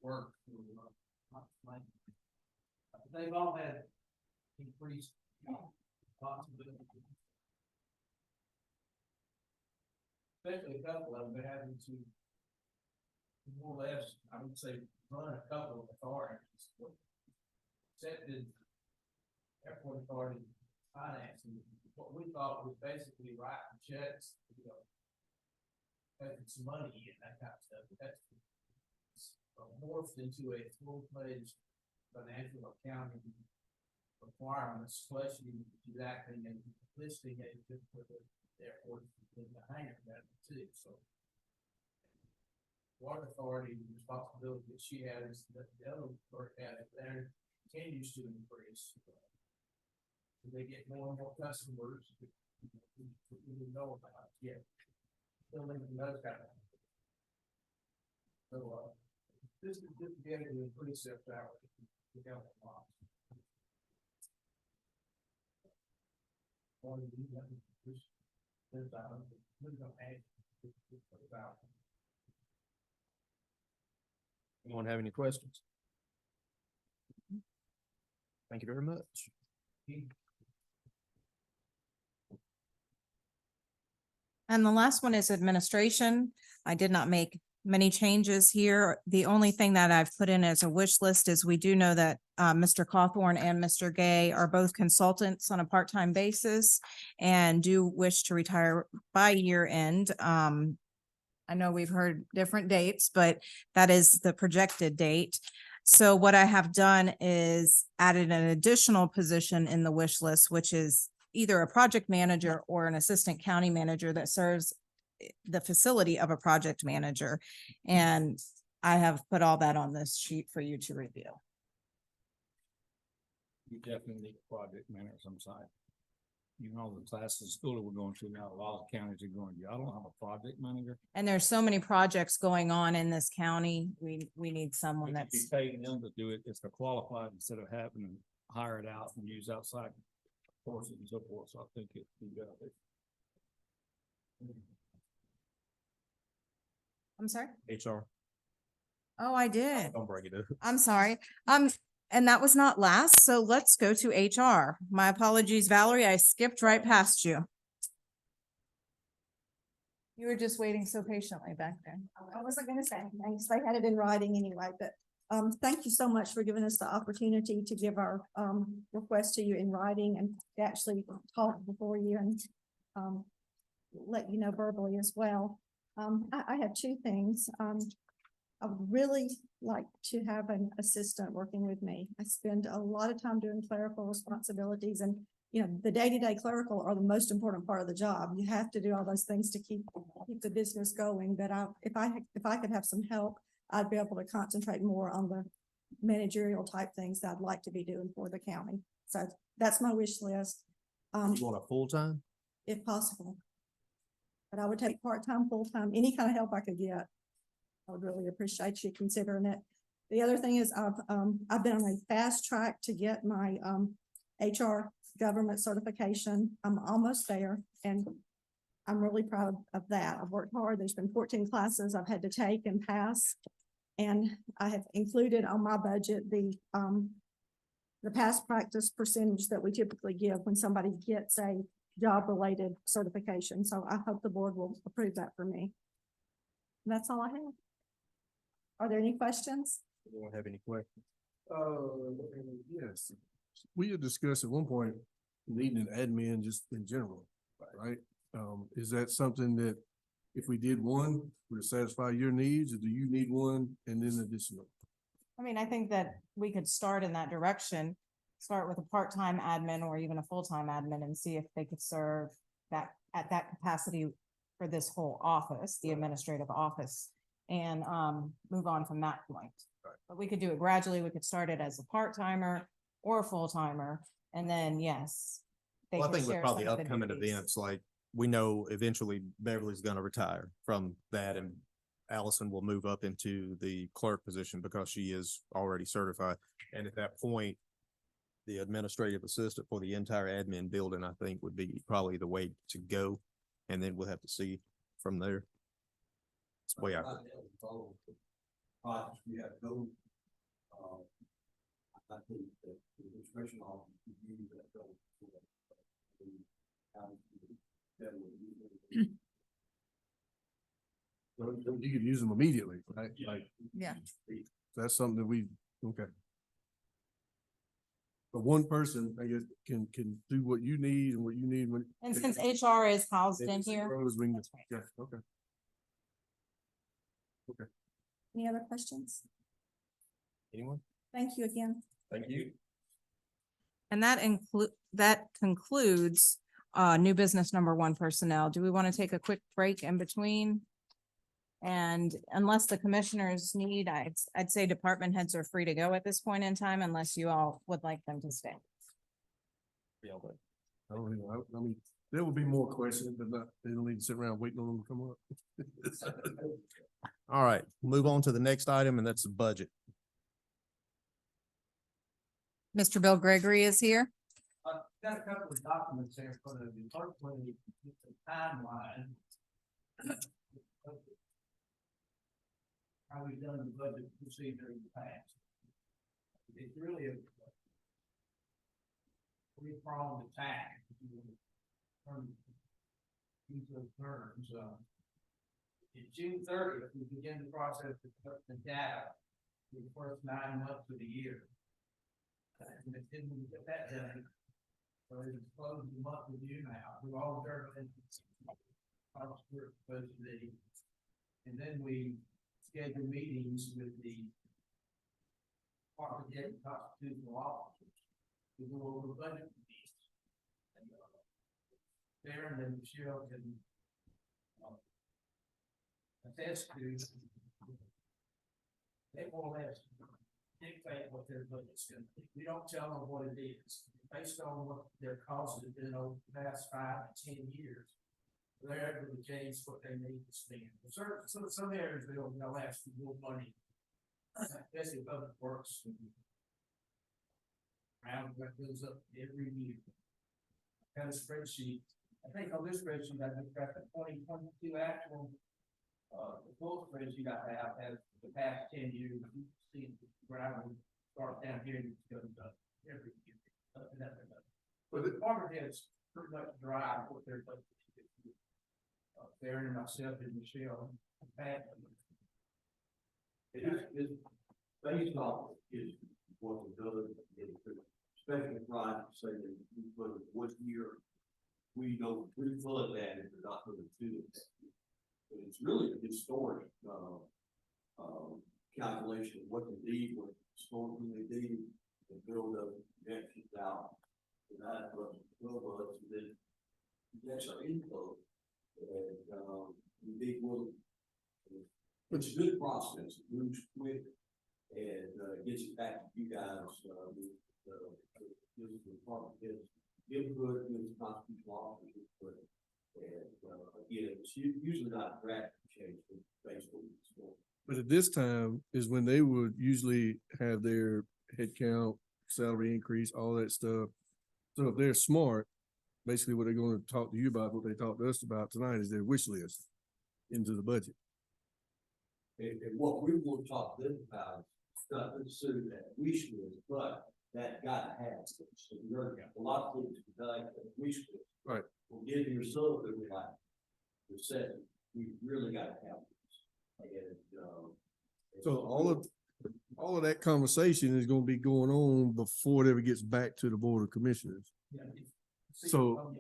Work. They've all had increased responsibility. Especially a couple of them, they're having to more or less, I would say, run a couple of authorities. Accepted airport authority financing, what we thought was basically writing checks, taking some money and that kind of stuff. But that's morphed into a full-fledged financial accounting requirements, plus you acting and listing it for the airport in the hangar that too, so. Water authority responsibility that she has, that the other authority had, there continues to increase. They get more and more customers we didn't know about yet. Building and those kind of things. So, this is just getting to increase their salary. We got a lot. Anyone have any questions? Thank you very much. And the last one is administration. I did not make many changes here. The only thing that I've put in as a wish list is we do know that Mr. Cawthorn and Mr. Gay are both consultants on a part-time basis and do wish to retire by year end. I know we've heard different dates, but that is the projected date. So what I have done is added an additional position in the wish list, which is either a project manager or an assistant county manager that serves the facility of a project manager. And I have put all that on this sheet for you to review. You definitely need a project manager some side. You know, the classes of school that we're going to now, a lot of counties are going, I don't have a project manager. And there's so many projects going on in this county. We need someone We could be that's, paying them to do it if they're qualified instead of having to hire it out and use outside courses and so forth. So I think it'd be good. I'm sorry? HR, Oh, I did. don't bring it up. I'm sorry. And that was not last, so let's go to HR. My apologies, Valerie, I skipped right past you. You were just waiting so patiently back there. I wasn't gonna say anything, 'cause they had it in writing anyway, but thank you so much for giving us the opportunity to give our request to you in writing and to actually talk before you and let you know verbally as well. I have two things. I would really like to have an assistant working with me. I spend a lot of time doing clerical responsibilities and, you know, the day-to-day clerical are the most important part of the job. You have to do all those things to keep the business going. But if I could have some help, I'd be able to concentrate more on the managerial type things that I'd like to be doing for the county. So that's my wish list. You want a full-time? If possible. But I would take part-time, full-time, any kind of help I could get. I would really appreciate you considering it. The other thing is I've been on a fast track to get my HR government certification. I'm almost there and I'm really proud of that. I've worked hard. There's been 14 classes I've had to take and pass. And I have included on my budget the past practice percentage that we typically give when somebody gets a job-related certification. So I hope the board will approve that for me. And that's all I have. Are there any questions? Anyone have any questions? Yes. We had discussed at one point needing an admin just in general, right? Is that something that if we did one, would it satisfy your needs, or do you need one and then additional? I mean, I think that we could start in that direction, start with a part-time admin or even a full-time admin and see if they could serve that at that capacity for this whole office, the administrative office, and move on from that point. But we could do it gradually. We could start it as a part-timer or a full-timer, and then yes. they Well, I could think with share probably some of the upcoming duties. events, like we know eventually Beverly's gonna retire from that and Allison will move up into the clerk position because she is already certified. And at that point, the administrative assistant for the entire admin building, I think would be probably the way to go. And then we'll have to see from there. It's way out there. Projects we have go, I think that the inspection office could use that go. So you could use them immediately, right? Like, Yeah. that's something that we, okay. But one person, I guess, can do what you need and what you need when. And since HR is housed in here. Grows, we can- That's right. Yeah, okay. Any other questions? Anyone? Thank you again. Thank you. And that concludes new business number one personnel. Do we want to take a quick break in between? And unless the commissioners need, I'd say department heads are free to go at this point in time unless you all would like them to stay. I don't know, I mean, there will be more questions, but not, they don't need to sit around waiting on them to come up. All right, move on to the next item, and that's the budget. Mr. Bill Gregory is here. Got a couple of documents there for the department, the timeline. How we've done the budget procedure in the past. It's really a three-pronged attack. Use those terms, in June 30th, we begin the process of the data for the first 9 months of the year. And it didn't get that done. So it's closed the month of June now. We've all turned in. We're supposed to be. And then we schedule meetings with the department head and constitutional officers to go over budget needs. And Darren and Michelle can attest to, they more or less dictate what their budget's gonna be. We don't tell them what it is, based on what their costs have been over the past 5 to 10 years. They're able to change what they need to spend. Some areas they'll ask for more money, especially public works. Round that goes up every year. Got a spreadsheet. I think on this spreadsheet, I just got the 2022 actual. The full spreadsheet I have has the past 10 years. You can see the gravel start down here and it goes up every year. But the department heads pretty much drive what their budget is. Darren and myself and Michelle. It's based off is what the other, especially projects say that we put it what year, we don't refund that if they're not going to do it. But it's really a historic, calculation of what they need, what historically they need, and build up projections out. And that, and then that's our info. And, we big will. It's a good process, it moves quick, and, gets it back to you guys, gives the department, gives input, gives the constitutional officers input. And, again, it's usually not a drastic change, but based on the story. But at this time is when they would usually have their head count, salary increase, all that stuff. So if they're smart, basically what they're going to talk to you about, what they talked to us about tonight is their wish list into the budget. And what we will talk to them about is not necessarily that wish list, but that gotta have. So a lot of things tonight, that wish list. Right. We'll give you some that we like. We said, we really gotta have this. And, So all of that conversation is gonna be going on before it ever gets back to the Board of Commissioners. Yeah. So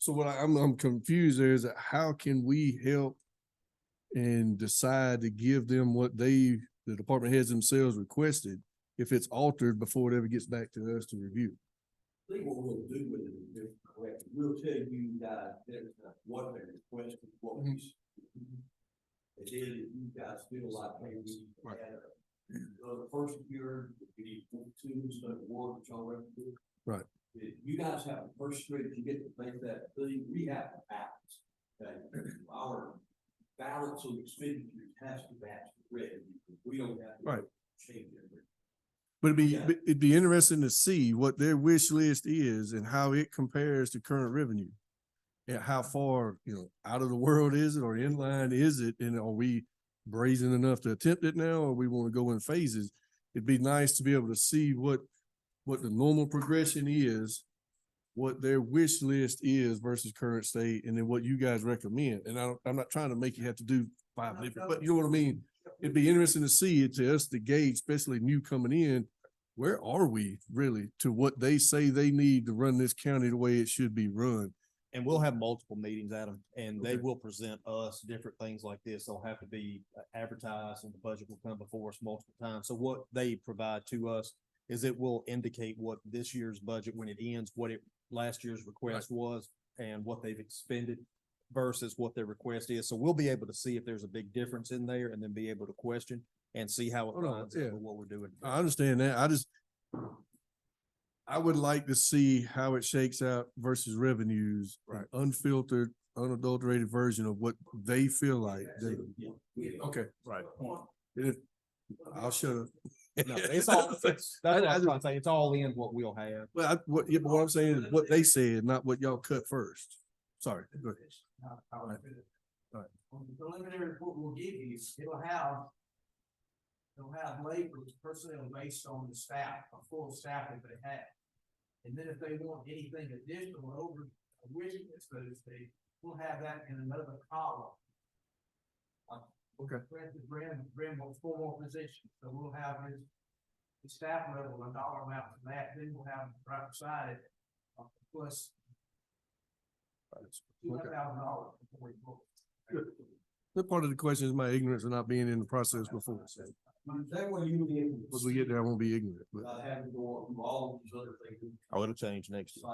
what I'm confused there is that how can we help and decide to give them what the department heads themselves requested if it's altered before it ever gets back to us to review? I think what we'll do with it is correct. We'll tell you guys what they requested, what we. And then if you guys feel like, hey, we Right. The first year, we need 2 instead of 1, which already do. Right. If you guys have the first grade, you get to make that thing, we have to balance. Okay, our balance of expenditures has to match the revenue. We don't have to. Right. Change it. But Yeah. it'd be interesting to see what their wish list is and how it compares to current revenue. And how far, out of the world is it or in line is it? And are we brazen enough to attempt it now, or we want to go in phases. It'd be nice to be able to see what the normal progression is, what their wish list is versus current state, and then what you guys recommend. And I'm not trying to make you have to do 5 different, but you know what I mean? It'd be interesting to see it, to us to gauge, especially new coming in, where are we really to what they say they need to run this county the way it should be run? And we'll have multiple meetings, Adam, and they Okay. will present us different things like this. They'll have to be advertised, and the budget will come before us multiple times. So what they provide to us is it will indicate what this year's budget, when it ends, what last year's request was and what they've expended versus what their request is. So we'll be able to see if there's a big difference in there, and then be able to question and see how it Hold on, lines yeah. up with what we're doing. I understand that. I would like to see how it shakes out versus revenues, Right. unfiltered, unadulterated version of what they feel like. Okay, right. I'll shut up. No, it's all, that's what I'm trying to say. It's all in what we'll have. Well, what I'm saying is what they said, not what y'all cut first. Sorry. Go ahead. Alright. Alright. On the preliminary report we'll give you, it'll have labor personnel based on the staff, a full staff that they have. And then if they want anything additional over a wish list, so to speak, we'll have that in another column. Okay. Brand wants 4 more positions, so we'll have the staff level, a dollar amount for that, then we'll have right beside it, plus $200,000 before we vote. That part of the question is my ignorance of not being in the process before. That way you will be able to. Once we get there, I won't be ignorant, but. Having to go through all of these other things. Oh, it'll change next year.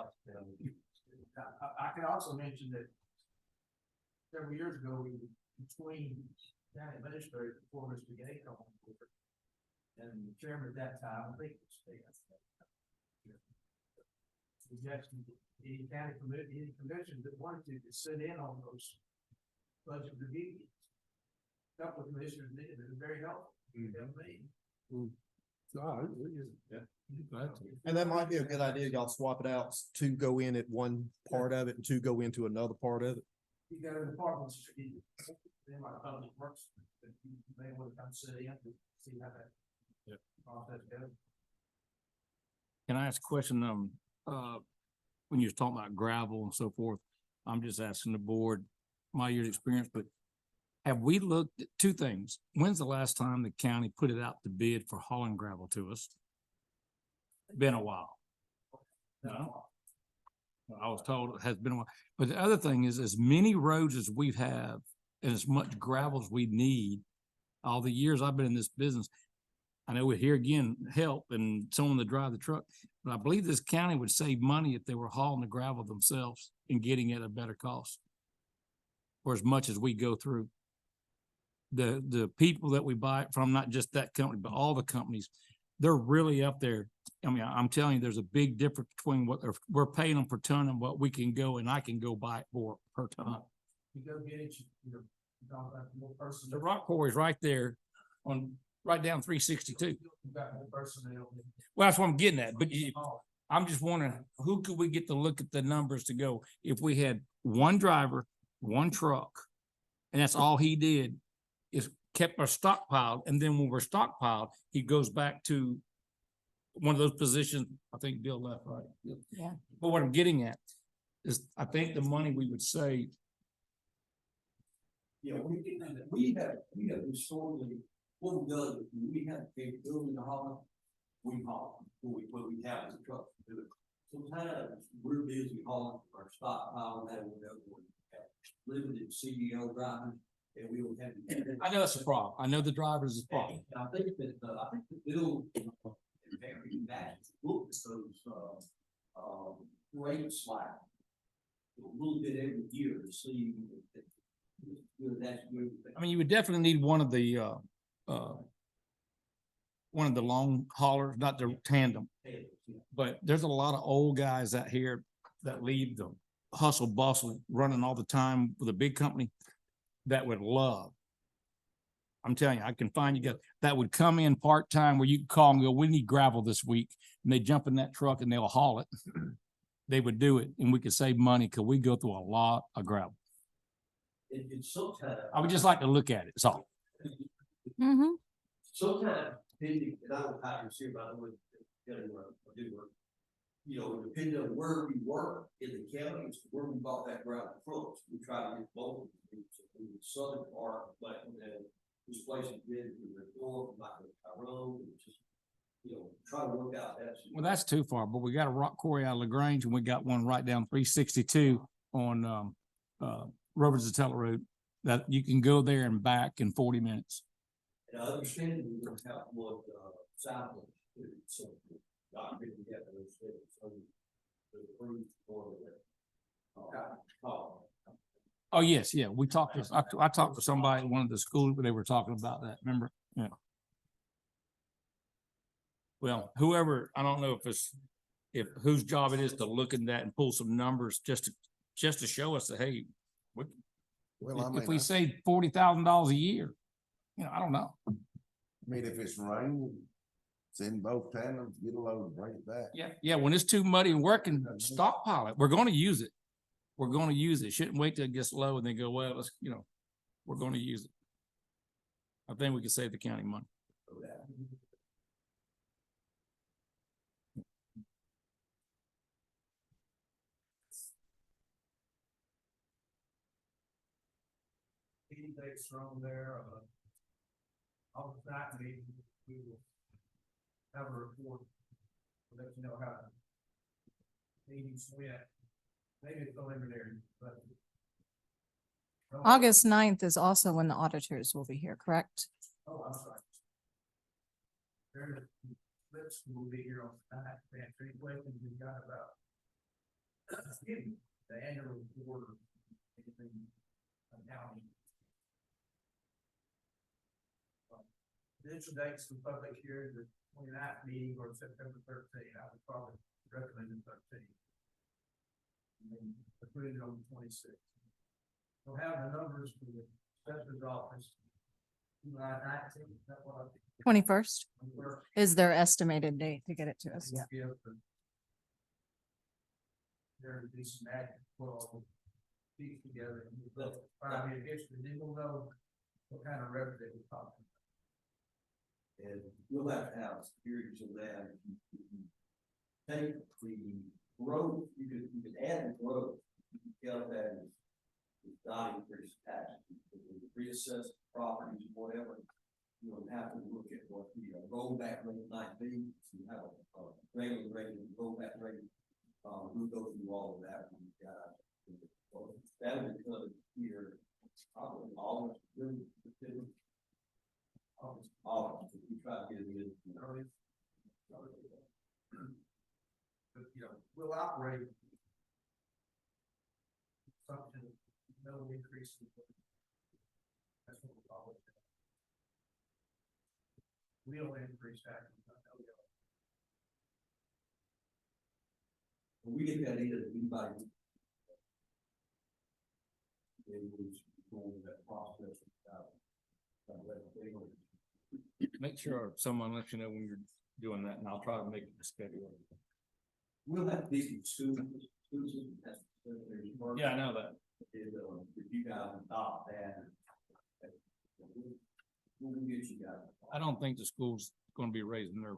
I can also mention that several years ago, we were between county administrator before Mr. Gay came on board. And the chairman at that time, I think it was Stan. Suggesting that any county committee, any commission that wanted to sit in on those budget reviews. Couple of commissioners did, it was very helpful. And that might be a good idea. Y'all swap it out, 2 go in at one part of it and 2 go into another part of it. You got a department, then my public works, but you may want to come sit in to see how that process goes. Can I ask a question? When you're talking about gravel and so forth, I'm just asking the board, my year's experience, but have we looked at 2 things? When's the last time the county put it out to bid for hauling gravel to us? Been a while. No? I was told it has been a while. But the other thing is, as many roads as we have and as much gravel as we need, all the years I've been in this business, I know we're here again, help and someone to drive the truck, but I believe this county would save money if they were hauling the gravel themselves and getting it at a better cost. For as much as we go through. The people that we buy it from, not just that company, but all the companies, they're really up there. I mean, I'm telling you, there's a big difference between what we're paying them per ton and what we can go and I can go buy it for per ton. You go get it, you're talking about more personnel. The rock quarry is right there on, right down 362. You've got more personnel. Well, that's what I'm getting at, but I'm just wondering, who could we get to look at the numbers to go, if we had one driver, one truck, and that's all he did, is kept our stockpiled, and then when we're stockpiled, he goes back to one of those positions. I think Bill left, right? Yeah. But what I'm getting at is, I think the money we would save. Yeah, we have historically, what we done, we have the capability to haul, we haul, what we have is a truck to do it. Sometimes we're busy hauling our stockpile, that we have limited CDL drivers, and we don't have. I know it's a problem. I know the drivers is a problem. I think that, the bill, very bad, look at those, rates like a little bit every year to see. That's good. I mean, you would definitely need one of the long haulers, not the tandem. But there's a lot of old guys out here that leave the hustle bustle running all the time with a big company that would love. I'm telling you, I can find you guys that would come in part-time where you can call and go, we need gravel this week. And they jump in that truck and they'll haul it. They would do it and we could save money because we go through a lot of gravel. It's sometimes. I would just like to look at it. That's all. Mm-hmm. Sometimes, depending, and I don't have to see about the way, do work. You know, depending on where we work in the county, it's where we bought that ground from. We try to get both of them. So in the southern part, but then this place has been in the north, like Tyrone, and just, you know, try to work out that. Well, that's too far, but we got a rock quarry out of LaGrange and we got one right down 362 on, Roberts Zatella Road that you can go there and back in 40 minutes. And I understand we don't have one, south of it, so not really get those things, so the approved for the, Oh, yes, yeah, we talked, I talked to somebody at one of the schools, where they were talking about that, remember? Yeah. Well, whoever, I don't know if whose job it is to look at that and pull some numbers just to show us that, hey, if we save $40,000 a year, you know, I don't know. I mean, if it's rain, send both tandems, get a load, bring it back. Yeah, when it's too muddy and working, stockpile it. We're gonna use it. We're gonna use it. Shouldn't wait till it gets low and then go, well, let's, you know, we're gonna use it. I think we can save the county money. Meeting dates from there, I'll that meeting, we will have a report. We'll let you know how meetings went. Maybe it's preliminary, but. August 9th is also when the auditors will be here, correct? Oh, I'm sorry. Lips will be here on that, we have 3 questions we've got about. Excuse me, the annual report, anything, accounting. Initial dates for public hearing, the 29th meeting or September 13th, I would probably recommend the 13th. And then put it on the 26th. We'll have the numbers for the assessor's office. July 19th, is that what I think? 21st 21st. is their estimated date to get it to us. We'll give the- There to be some action, well, piece together and we'll 5-year history, then we'll know what kind of revenue we're talking about. And we'll have to have periods of that. Take the growth, you could add the growth, you could count that as not increase tax, reassess properties, whatever. You don't have to look at what the rollback rate might be, so you have a regular rate, rollback rate. We'll go through all of that. That'll be covered here, probably August, if you try to get it in early. But, you know, we'll operate. Something, no increase. That's what we'll always do. We don't increase that. When we get that in, anybody. They will go over that process. Make sure someone lets you know when you're doing that, and I'll try to make it a schedule. We'll have these students. Yeah, I know that. If you guys adopt that. We'll get you guys. I don't think the school's gonna be raising their.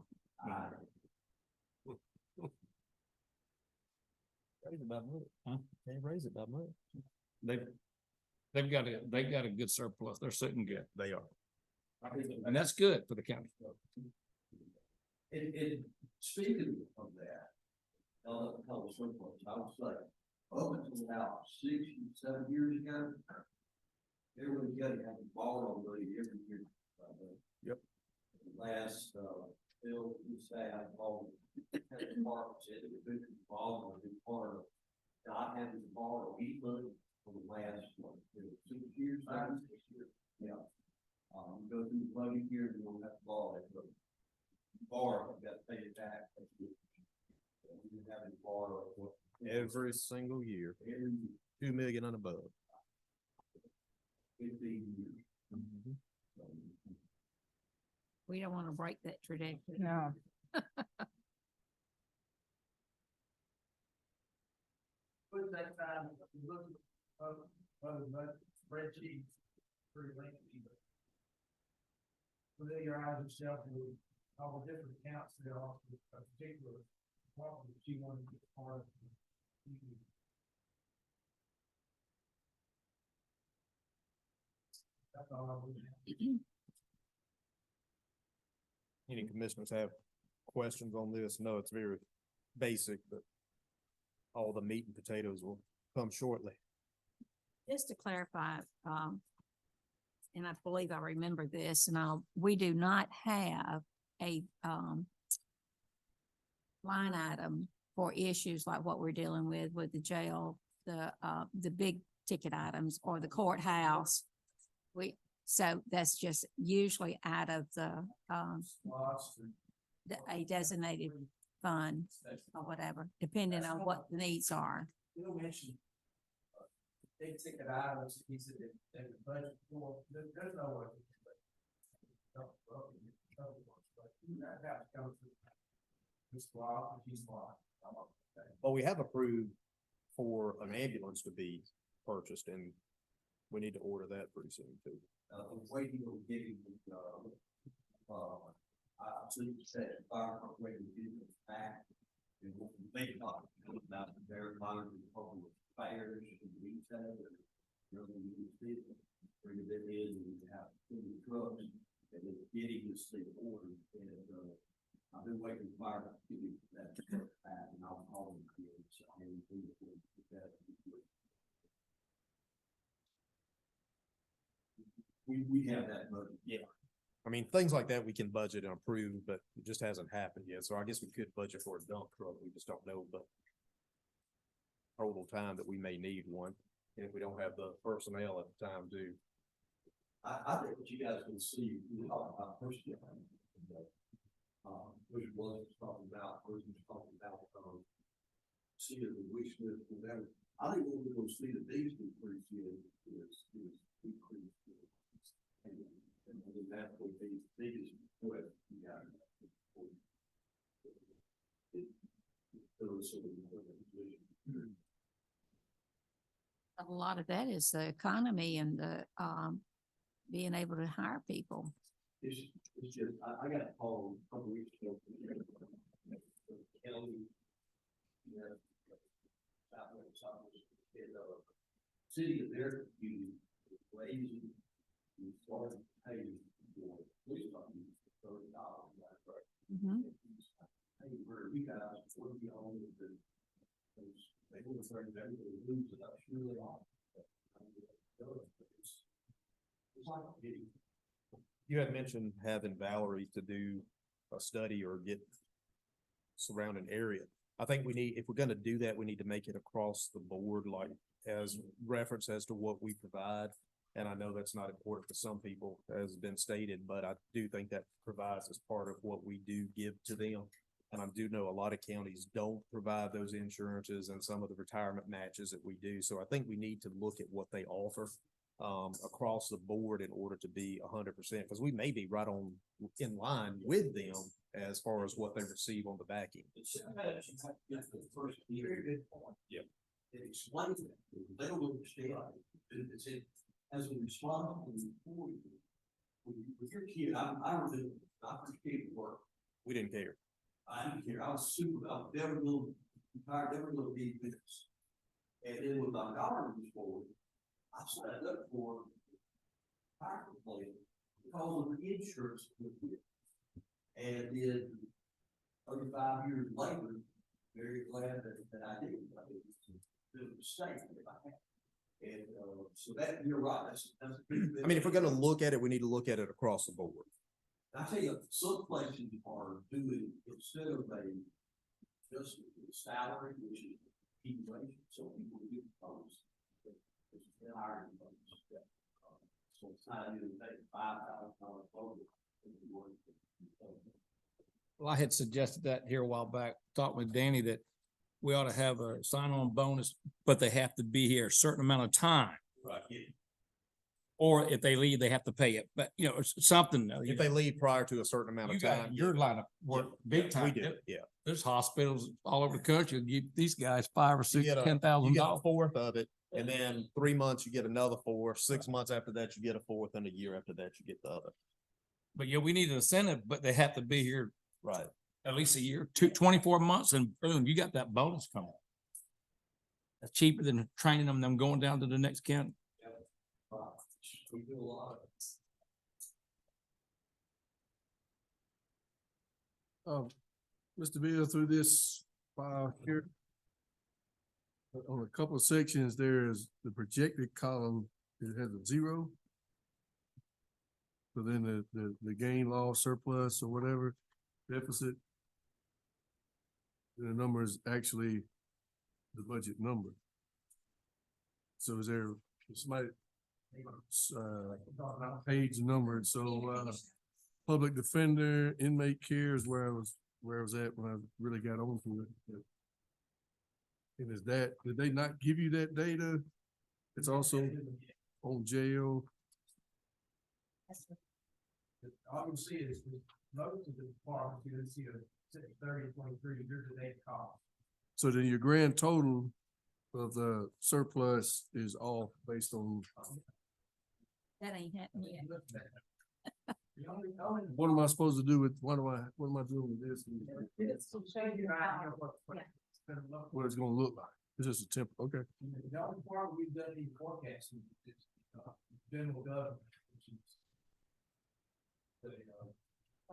Raise it by much. Huh? Can't raise it by much. They've got a good surplus. They're sitting good. They are. And that's good for the county. And speaking of that, I was like, up until about 6-7 years ago, everybody got to have a borrow money every year. Yep. Last, bill, staff, all departments, individual borrow, part of not having to borrow any money for the last, 6 years, 5, 6 years. Yeah. Go through the budget year, you don't have to borrow it, but borrow, you got to pay it back. We didn't have any borrow. Every single year, 2 million and above. 15 years. We don't want to break that tradition. No. Put that time, look, spreadsheet, pretty lengthy, but familiarize herself with all the different accounts there are for a particular department that she wanted to be part of. That's all I was. Any commissioners have questions on this? No, it's very basic, but all the meat and potatoes will come shortly. Just to clarify, and I believe I remember this, and we do not have a, line item for issues like what we're dealing with the jail, the big ticket items or the courthouse. So that's just usually out of a designated fund or whatever, depending on what the needs are. Bill mentioned big ticket items, he said that they would budget for, there's no way. You have to come through this block, this block. Well, we have approved for an ambulance to be purchased, and we need to order that pretty soon too. Waiting on getting, I think you said, fire waiting to get it back. And what we think about their monitoring problem with fires and retail, and really you see it, bring it in, and you have 2 trucks, and then getting this thing ordered, and, I've been waiting for fire to give me that back, and I'll call them again, so I mean, we have that budget. Yeah. I mean, things like that we can budget and approve, but it just hasn't happened yet. So I guess we could budget for a dump truck. We just don't know, but total time that we may need one. And if we don't have the personnel at the time due. I think what you guys can see, we talk about personal. Which was talking about, person was talking about, see the wish list, whatever. I think what we're gonna see the days increase is increase. And I think that's what the biggest threat we got. A lot of that is the economy and the, being able to hire people. It's just, I got a call a couple weeks ago. County. City of their community is lazy. We started paying for police department $30. Hey, where we got, what we own is the, they were afraid that they would lose it, I'm sure they are. It's like a pity. You had mentioned having Valerie to do a study or get surrounding area. I think we need, if we're gonna do that, we need to make it across the board, like as reference as to what we provide. And I know that's not important for some people, as has been stated, but I do think that provides as part of what we do give to them. And I do know a lot of counties don't provide those insurances and some of the retirement matches that we do. So I think we need to look at what they offer across the board in order to be 100%, because we may be right on in line with them as far as what they receive on the back end. Sometimes you have to get the first very good point. Yeah. It explains it. They don't understand. It's as a responsible employee. With your kid, I remember, I first came to work. We didn't care. I didn't care. I was never gonna retire, never gonna be business. And then when my daughter was born, I signed up for a fire plan because of the insurance with it. And then 35 years later, very glad that I did. I mean, it's a bit of a mistake if I had. And so that, you're right, that's a big. I mean, if we're gonna look at it, we need to look at it across the board. I tell you, some places are doing, instead of just a salary, which is equation, so people get proposed. It's hiring folks. So it's not even take $5,000 bonus. Well, I had suggested that here a while back, talked with Danny that we ought to have a sign-on bonus, but they have to be here a certain amount of time. Right. Or if they leave, they have to pay it, but you know, it's something. If they leave prior to a certain amount of time. Your line of work, big time. We do, yeah. There's hospitals all over the country, give these guys $5,000 or You get a- you $10,000. get a fourth of it, and then 3 months you get another fourth, 6 months after that you get a fourth, and a year after that you get the other. But yeah, we need an incentive, but they have to be here Right. at least a year, 24 months, and boom, you got that bonus coming. That's cheaper than training them going down to the next county. We do a lot of Mr. Bill, through this file here. On a couple of sections, there's the projected column, it has a 0. So then the gain, loss, surplus, or whatever deficit. The number is actually the budget number. So is there somebody, page numbered, so, public defender, inmate care is where I was at when I really got onto it. And is that, did they not give you that data? It's also on jail. All you see is most of the departments, you see a 30-23 year-to-date cost. So then your grand total of the surplus is all based on, That ain't happening yet. what am I supposed to do with, what am I doing with this? What it's gonna look like. It's just a temp, okay. The only part we've done any forecasting is general government.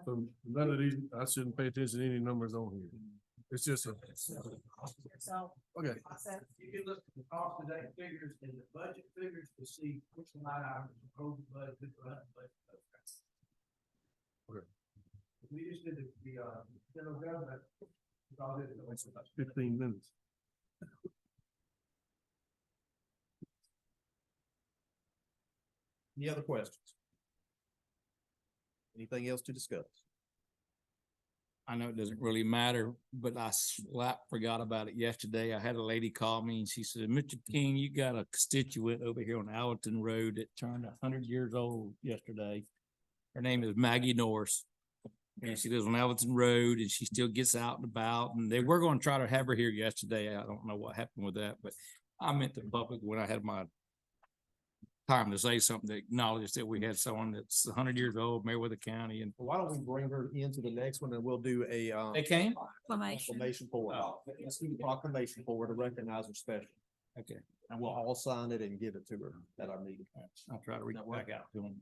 So none of these, I shouldn't pay attention to any numbers on here. It's just a, So. okay. You can look at the cost of that figures and the budget figures to see which line items are over budget, but. Okay. We just did the general government. we all did it. 15 minutes. Any other questions? Anything else to discuss? I know it doesn't really matter, but I forgot about it yesterday. I had a lady call me and she said, Mr. King, you got a constituent over here on Allerton Road that turned 100 years old yesterday. Her name is Maggie Norris. And she lives on Allerton Road and she still gets out and about. And they were going to try to have her here yesterday. I don't know what happened with that, but I meant the public when I had my time to say something to acknowledge that we had someone that's 100 years old, Mayweather County, and Why don't we bring her into the next one and we'll do a, they came? proclamation for her. Let's do the proclamation for her to recognize her special. Okay, And we'll all sign it and give it to her at our meeting. I'll try to reach back out to them.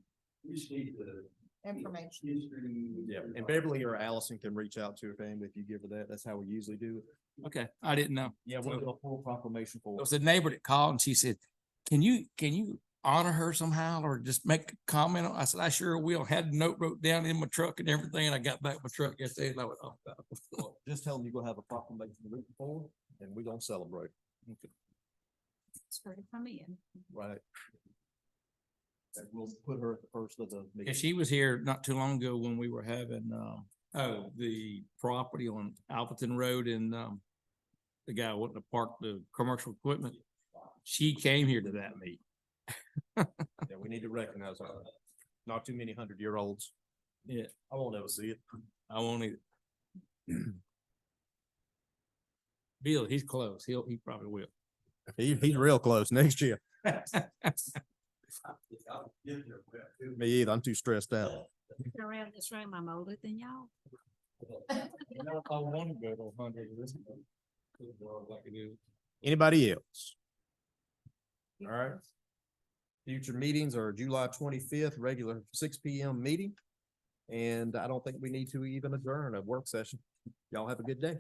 We just need the Information. history. Yeah, and Beverly or Allison can reach out to her family if you give her that. That's how we usually do it. Okay, I didn't know. Yeah, we'll do a full proclamation for It her. was a neighbor that called and she said, can you honor her somehow or just make a comment? I said, I sure will. Had a note wrote down in my truck and everything. And I got back my truck yesterday and I went, oh, God. Just tell them you're gonna have a proclamation the week before and we're gonna celebrate. Okay. It's for to come in. Right. And we'll put her at the first of the Yeah, meeting. she was here not too long ago when we were having, the property on Alberton Road and, the guy wanting to park the commercial equipment. She came here to that meeting. Yeah, we need to recognize her. Not too many 100-year-olds. Yeah, I won't ever see it. I won't either. Bill, he's close. He probably will. He's real close next year. Me either. I'm too stressed out. Around this room, I'm older than y'all. I want to go to 100 of this. Like it is. Anybody else? All right. Future meetings are July 25th, regular 6 PM meeting. And I don't think we need to even adjourn a work session. Y'all have a good day.